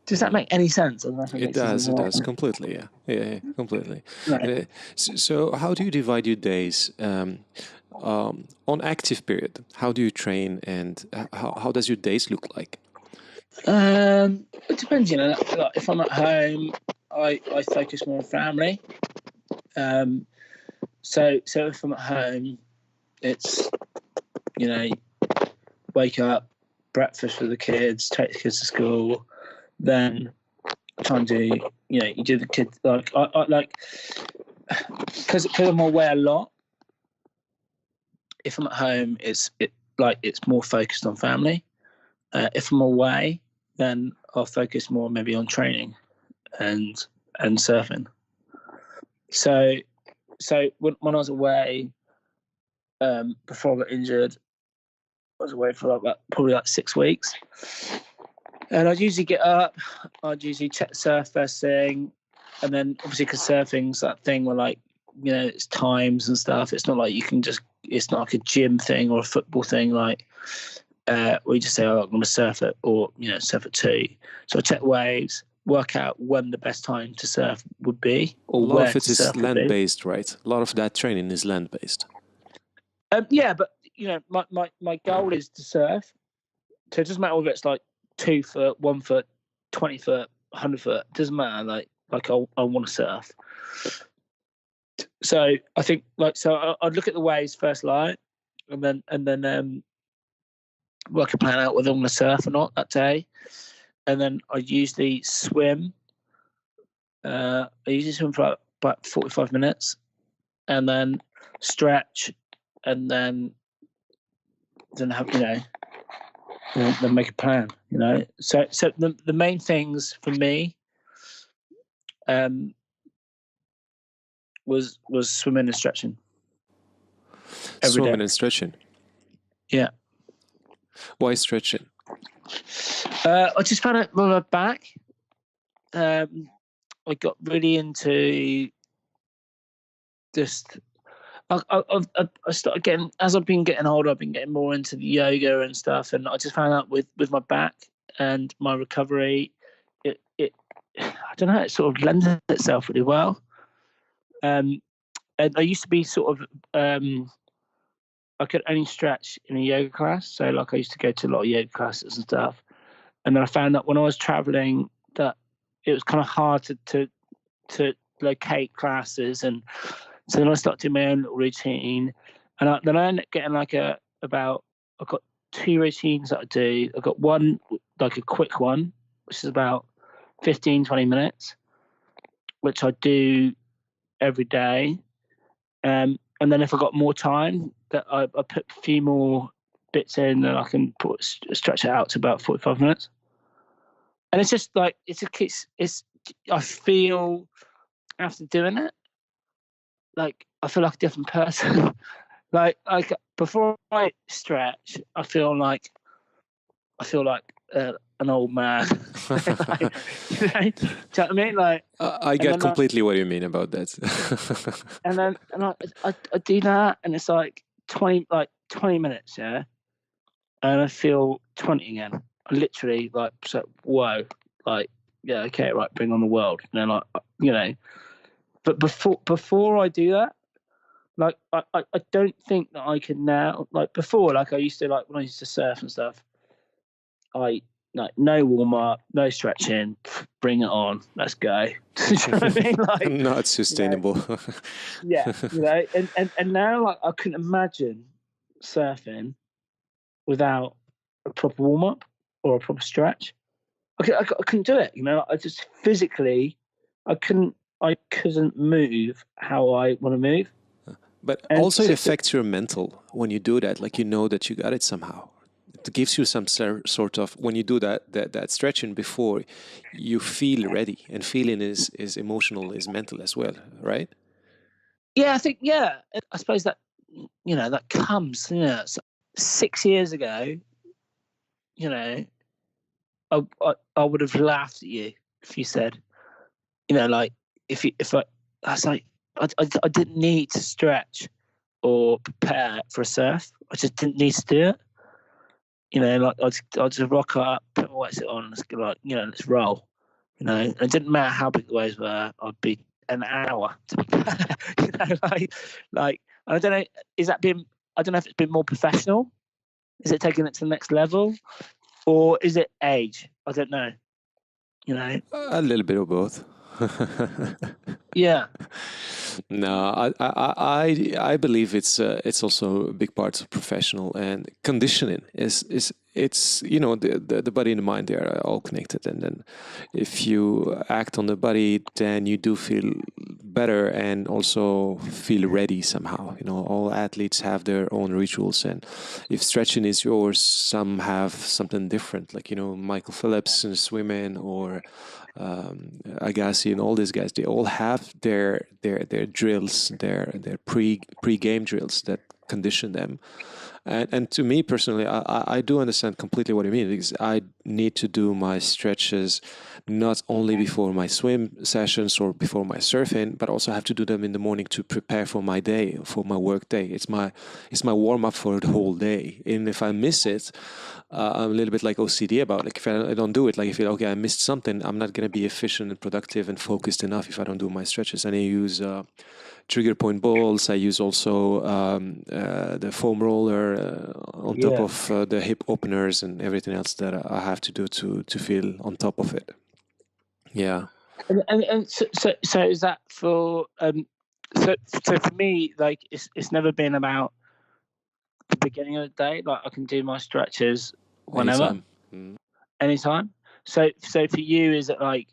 Does that make any sense? It does completely. Yeah, completely. Right. So how do you divide your days on active period? How do you train, and how does your days look like? It depends, like if I'm at home, I focus more on family. So if I'm at home, it's, wake up, breakfast for the kids, take the kids to school, then try and do, you do the kids, like, I like, because I'm away a lot, if I'm at home, it's more focused on family. If I'm away, then I'll focus more maybe on training and surfing. So when I was away, before I got injured, I was away for probably 6 weeks. And I'd usually get up, I'd usually check the surf first thing. And then obviously, because surfing's that thing where it's times and stuff. It's not like you can just, it's not like a gym thing or a football thing, like, we just say, I'm going to surf it, or, surf at 2. So I check waves, work out when the best time to surf would be, or a lot where of it to is surf land-based, right? A lot of that training is land-based. Yeah, but, my goal is to surf. So it doesn't matter whether it's 2 foot, 1 foot, 20 foot, 100 foot. It doesn't matter. Like I want to surf. So I think I'd look at the waves first light, and then work a plan out whether I'm going to surf or not that day, and then I usually swim. I usually swim for about 45 minutes, and then stretch, and then have then make a plan. So the main things for me was swimming and stretching. Swimming and stretching. Yeah. Why stretching? I just found it with my back. I got really into just. I started getting, as I've been getting older, I've been getting more into the yoga and stuff, and I just found out with my back and my recovery, it I don't know, it sort of lends itself really well. And I used to be sort of I could only stretch in a yoga class, so I used to go to a lot of yoga classes and stuff, and then I found that when I was traveling that it was kind of hard to locate classes, and so then I started doing my own little routine, and then I ended up getting I've got 2 routines that I do. I've got one, a quick one, which is about 15-20 minutes, which I do every day. And then if I got more time, that I put a few more bits in, and I can stretch it out to about 45 minutes. And it's just I feel after doing it, I feel like a different person. like before I stretch, I feel like an old man. Do you know what I mean? I get completely what you mean about that. and I do that, and it's 20 minutes, yeah, and I feel 20 again. I literally whoa, yeah, okay, right, bring on the world. And then but before I do that, I don't think that I can now. Before, I used to, when I used to surf and stuff, no warm up, no stretching, bring it on, let's go. Do you know what I mean? Not sustainable. Yeah, and now I couldn't imagine surfing without a proper warm up or a proper stretch. I couldn't do it. I just physically, I couldn't move how I want to move. But also it affects your mental when you do that. That you got it somehow. It gives you some sort of, when you do that stretching before, you feel ready, and feeling is emotional, is mental as well, right? Yeah, I think, yeah. I suppose that, that comes, 6 years ago, I would have laughed at you if you said, if I was I didn't need to stretch or prepare for a surf. I just didn't need to do it. I'd just rock up, put my wetsuit on, let's roll. It didn't matter how big the waves were. I'd be an hour to be I don't know. I don't know if it's been more professional. Is it taking it to the next level, or is it age? I don't know. A little bit of both. Yeah, No, I believe it's also a big part of professional, and conditioning is it's the body and the mind, they are all connected, and then if you act on the body, then you do feel better and also feel ready somehow. All athletes have their own rituals, and if stretching is yours, some have something different, like Michael Phelps in swimming, or Agassi, and all these guys. They all have their drills, their pre-game drills that condition them. And to me personally, I do understand completely what you mean, because I need to do my stretches not only before my swim sessions or before my surfing, but also have to do them in the morning to prepare for my day, for my work day. It's my warm up for the whole day. And if I miss it, I'm a little bit like OCD about it. Like if I don't do it, like if okay, I missed something, I'm not going to be efficient and productive and focused enough if I don't do my stretches. And I use trigger point balls. I use also the foam roller on top yeah. of the hip openers and everything else that I have to do to feel on top of it. Yeah. And so is that for so for me, like it's never been about the beginning of the day. Like I can do my stretches whenever, anytime. So for you, is it like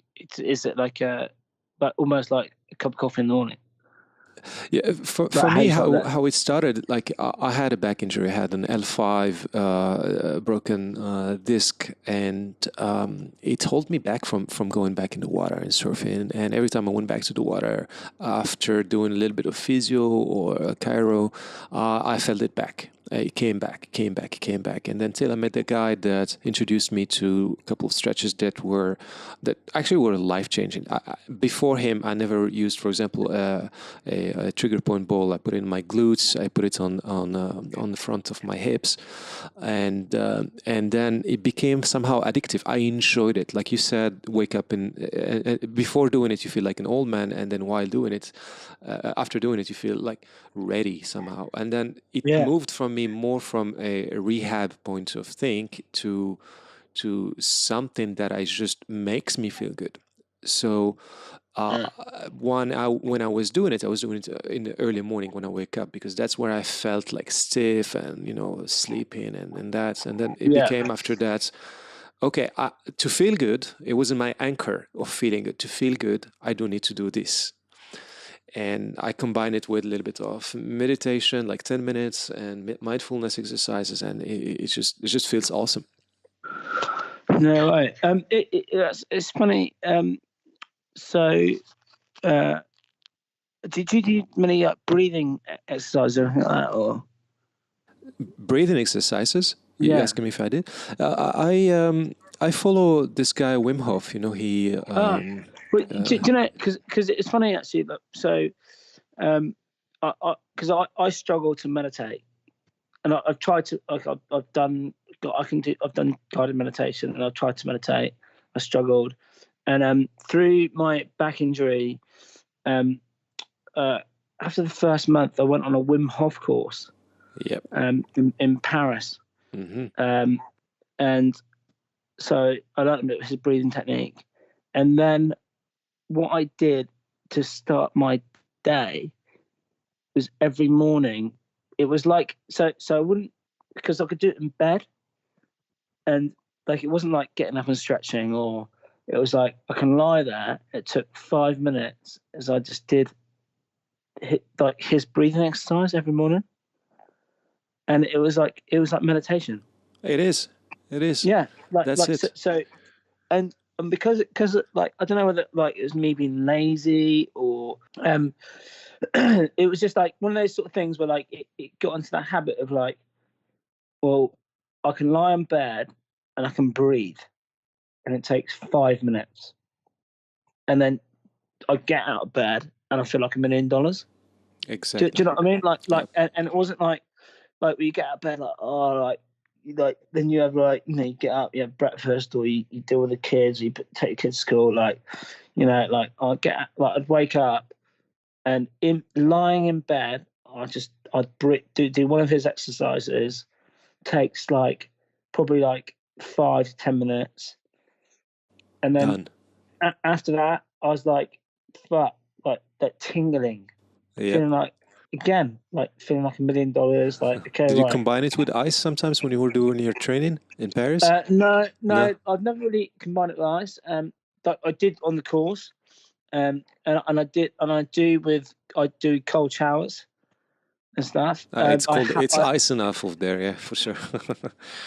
almost like a cup of coffee in the morning? Yeah, for me, how it started, like I had a back injury. I had an L5 broken disc, and it held me back from going back in the water and surfing. And every time I went back to the water after doing a little bit of physio or chiro, I felt it back. It came back, and then till I met the guy that introduced me to a couple of stretches that actually were life changing. Before him, I never used, for example, a trigger point ball. I put it in my glutes. I put it on the front of my hips, and then it became somehow addictive. I enjoyed it. Like you said, wake up and before doing it, you feel like an old man, and then while doing it, after doing it, you feel like ready somehow. And then it moved from me more from a rehab point of think to something that I just makes me feel good. So when I was doing it, I was doing it in the early morning when I wake up, because that's where I felt like stiff and sleeping and that. And then it became after that, okay, to feel good, it wasn't my anchor of feeling good. To feel good, I do need to do this. And I combine it with a little bit of meditation, like 10 minutes, and mindfulness exercises, and it just feels awesome. No way. It's funny. So, did you do many breathing exercises or anything like that, or breathing exercises? You asking me if I did? I follow this guy Wim Hof. He. Do you know? Because it's funny actually. So, because I struggle to meditate, and I've tried to. Like I've done guided meditation, and I've tried to meditate. I struggled, and through my back injury, after the first month, I went on a Wim Hof course. Yep. In Paris. Mm-hmm. And so I learned a bit of his breathing technique. And then what I did to start my day was every morning, it was like, so I wouldn't, because I could do it in bed. And like, it wasn't like getting up and stretching, or it was like, I can lie there. It took 5 minutes as I just did his breathing exercise every morning. And it was like meditation. It is. Yeah, that's it. So, and because like I don't know whether like it was me being lazy or it was just like one of those sort of things where like it got into that habit of like, well, I can lie in bed and I can breathe, and it takes 5 minutes, and then I get out of bed and I feel like $1 million. Exactly. Do you know what I mean? Like, and it wasn't like when you get out of bed, like then you have you get up, you have breakfast, or you deal with the kids, or you take your kids to school, like I'd get like I'd wake up, and lying in bed, I'd do one of his exercises, takes like probably like 5 to 10 minutes, and then after that I was like, fuck, like that tingling, Yeah. feeling like, again, like feeling like $1 million. Like, okay, Did you right. combine it with ice sometimes when you were doing your training in Paris? No, No? I've never really combined it with ice. But I did on the course, and I do cold showers and stuff. It's cold. It's ice enough over there, yeah, for sure.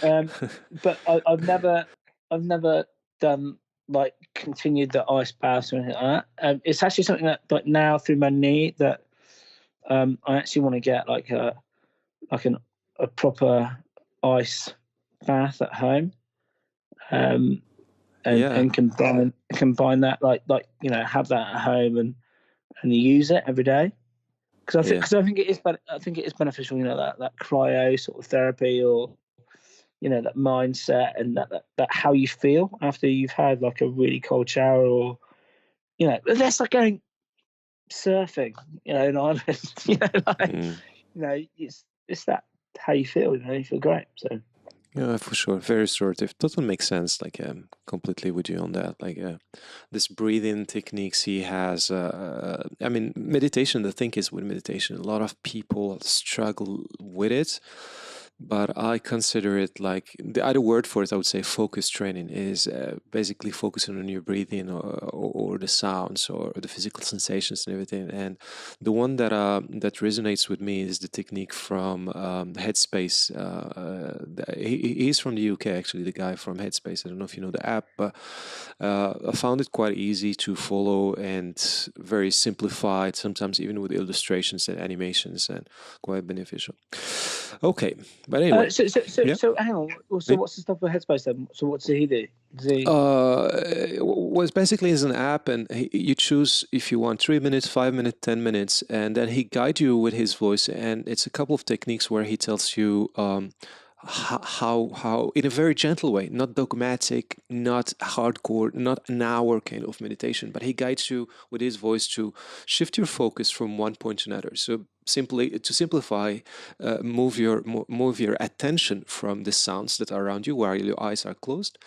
But I've never done like continued the ice baths or anything like that. It's actually something that, like now through my knee, that I actually want to get like a proper ice bath at home, and combine that, like have that at home and use it every day, because I think it is beneficial. That cryo sort of therapy, or that mindset, and that how you feel after you've had like a really cold shower, or that's like going surfing, in Ireland. It's that how you feel. You feel great. So yeah, for sure. Very restorative. Totally makes sense. Like, completely with you on that. Like, this breathing techniques he has. I mean, meditation. The thing is with meditation, a lot of people struggle with it. But I consider it like the other word for it, I would say focus training is basically focusing on your breathing, or the sounds or the physical sensations and everything. And the one that resonates with me is the technique from Headspace. He's from the UK, actually, the guy from Headspace. I don't know if you know the app, but I found it quite easy to follow and very simplified, sometimes even with illustrations and animations, and quite beneficial. Okay. But anyway, so hang on. So what's the stuff with Headspace then? So what does he do? Was basically is an app, and you choose if you want 3 minutes, 5 minutes, 10 minutes, and then he guides you with his voice. And it's a couple of techniques where he tells you how in a very gentle way, not dogmatic, not hardcore, not an hour kind of meditation, but he guides you with his voice to shift your focus from one point to another. So simply to simplify, move your attention from the sounds that are around you while your eyes are closed.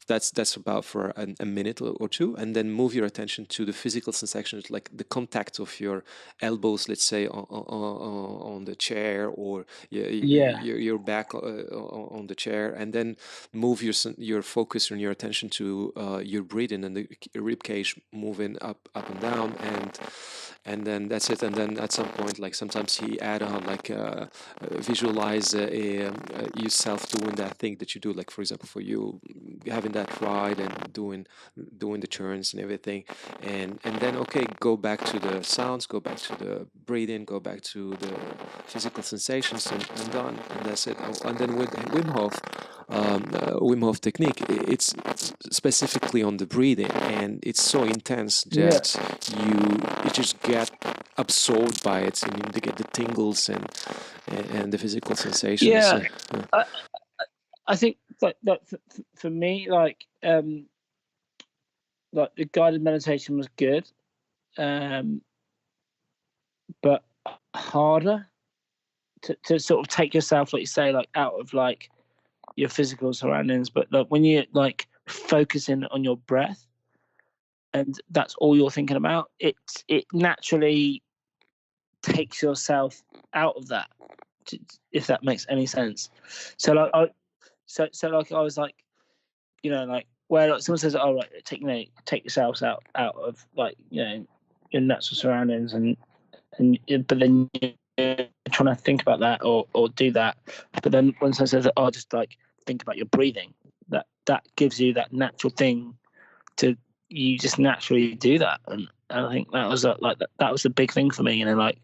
That's about for a minute or two, and then move your attention to the physical sensations, like the contact of your elbows, let's say, on the chair, or your back on the chair, and then move your focus and your attention to your breathing and the rib cage moving up and down, and then that's it. And then at some point, like sometimes he add on like visualize yourself doing that thing that you do, like for example for you having that ride and doing the turns and everything, and then okay, go back to the sounds, go back to the breathing, go back to the physical sensations, and done, and that's it. And then with Wim Hof technique, it's specifically on the breathing, and it's so intense that you just get absorbed by it, and you get the tingles and the physical sensations. I think that for me, like the guided meditation was good, but harder to sort of take yourself, like you say, like out of like your physical surroundings. But like when you're like focusing on your breath, and that's all you're thinking about, it naturally takes yourself out of that, if that makes any sense. So like I was like, like where like someone says, "Oh, right, take yourselves out of like your natural surroundings," and but then you're trying to think about that or do that. But then when someone says, "Oh, just like think about your breathing," that gives you that natural thing to you just naturally do that. And I think that was that was the big thing for me, like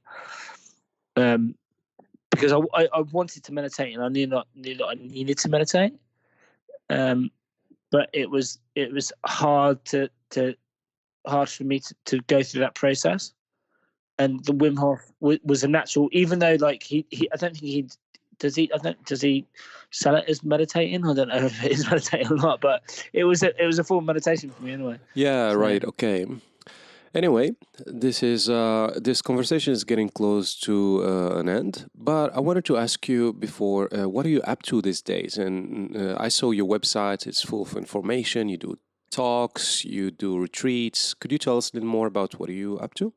because I wanted to meditate, and I knew that I needed to meditate. But it was hard hard for me to go through that process. And the Wim Hof was a natural, even though like he I don't think does he sell it as meditating? I don't know if it is meditating or not, but it was a form of meditation for me anyway. Yeah, so. Right. Okay. Anyway, this conversation is getting close to an end, but I wanted to ask you before, what are you up to these days? And I saw your website; it's full of information. You do talks, you do retreats. Could you tell us a little more about what are you up to?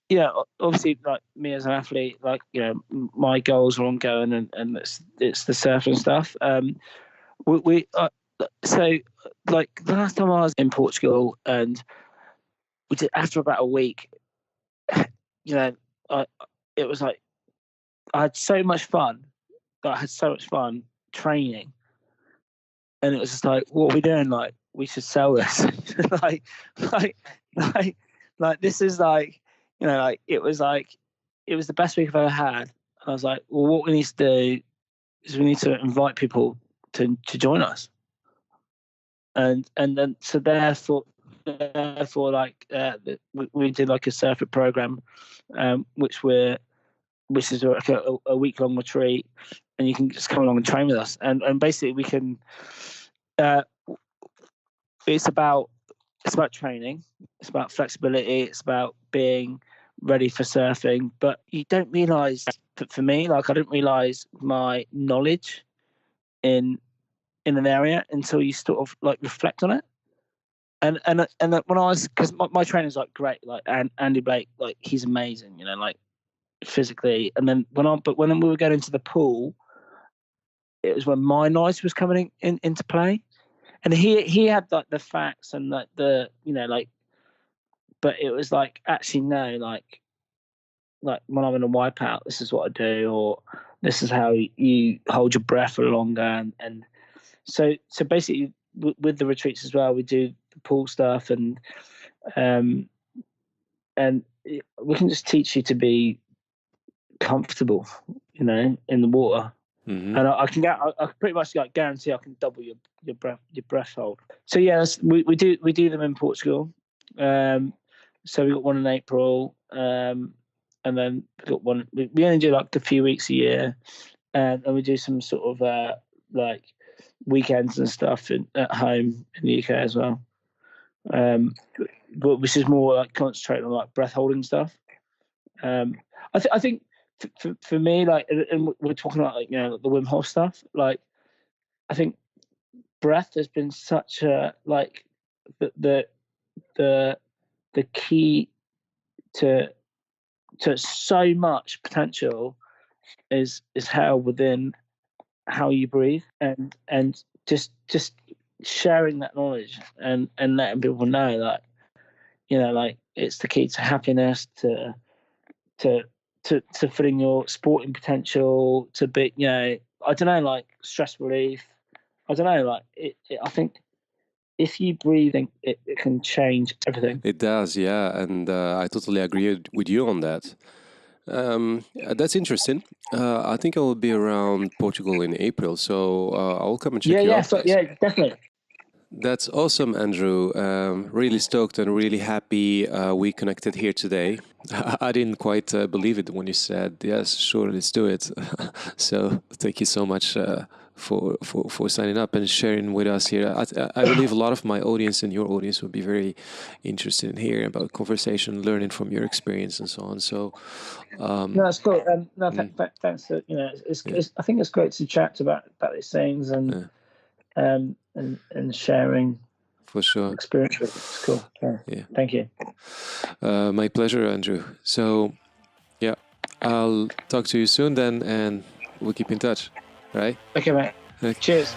Yeah, obviously, like me as an athlete, like, you know, my goals are ongoing, and it's the surf and stuff. We so like the last time I was in Portugal, and we did, after about a week, you know, I it was like I had so much fun. I had so much fun training, and it was just like, what are we doing? Like, we should sell this. like, like, like, like this is like, you know, like it was the best week I've ever had. I was like, well, what we need to do is we need to invite people to join us, and then so therefore like we did like a circuit program, which is like a week long retreat, and you can just come along and train with us, and basically we can. It's about training, it's about flexibility, it's about being ready for surfing. But you don't realize that, for me, like I didn't realize my knowledge in an area until you sort of like reflect on it. And when I was, because my trainer's like great, like Andy Blake, like he's amazing, you know, like physically. And then when we were going into the pool, it was when my knowledge was coming into play. And he had like the facts and like the, you know, like, but it was like, actually no, like when I'm in a wipeout, this is what I do, or this is how you hold your breath for longer. And so basically with the retreats as well, we do the pool stuff, and we can just teach you to be comfortable, you know, in the water. Mm-hmm. And I pretty much like guarantee I can double your breath hold. So yes, we do them in Portugal. So we got one in April, and then we got one. We only do like a few weeks a year, and we do some sort of like weekends and stuff at home in the UK as well. But which is more like concentrating on like breath holding stuff. I think for me, like, and we're talking about like, you know, the Wim Hof stuff. Like, I think breath has been such a like the key to so much potential is held within how you breathe, and just sharing that knowledge and letting people know that, you know, like it's the key to happiness, to filling your sporting potential, to be, you know, I don't know, like stress relief. I don't know, like I think if you breathe, it can change everything. It does, yeah, and I totally agree with you on that. That's interesting. I think I will be around Portugal in April, so I'll come and check you out. So, yeah, definitely. That's awesome, Andrew. Really stoked and really happy we connected here today. I didn't quite believe it when you said, yes, sure, let's do it. So thank you so much for signing up and sharing with us here. I believe a lot of my audience and your audience would be very interested in hearing about conversation, learning from your experience and so on. So no, that's cool. Thanks. You know, it's, I think it's great to chat about these things, and and sharing for sure experience with it. It's cool. Yeah. Thank you. My pleasure, Andrew. So yeah, I'll talk to you soon then, and we'll keep in touch, right? Okay, mate. Cheers.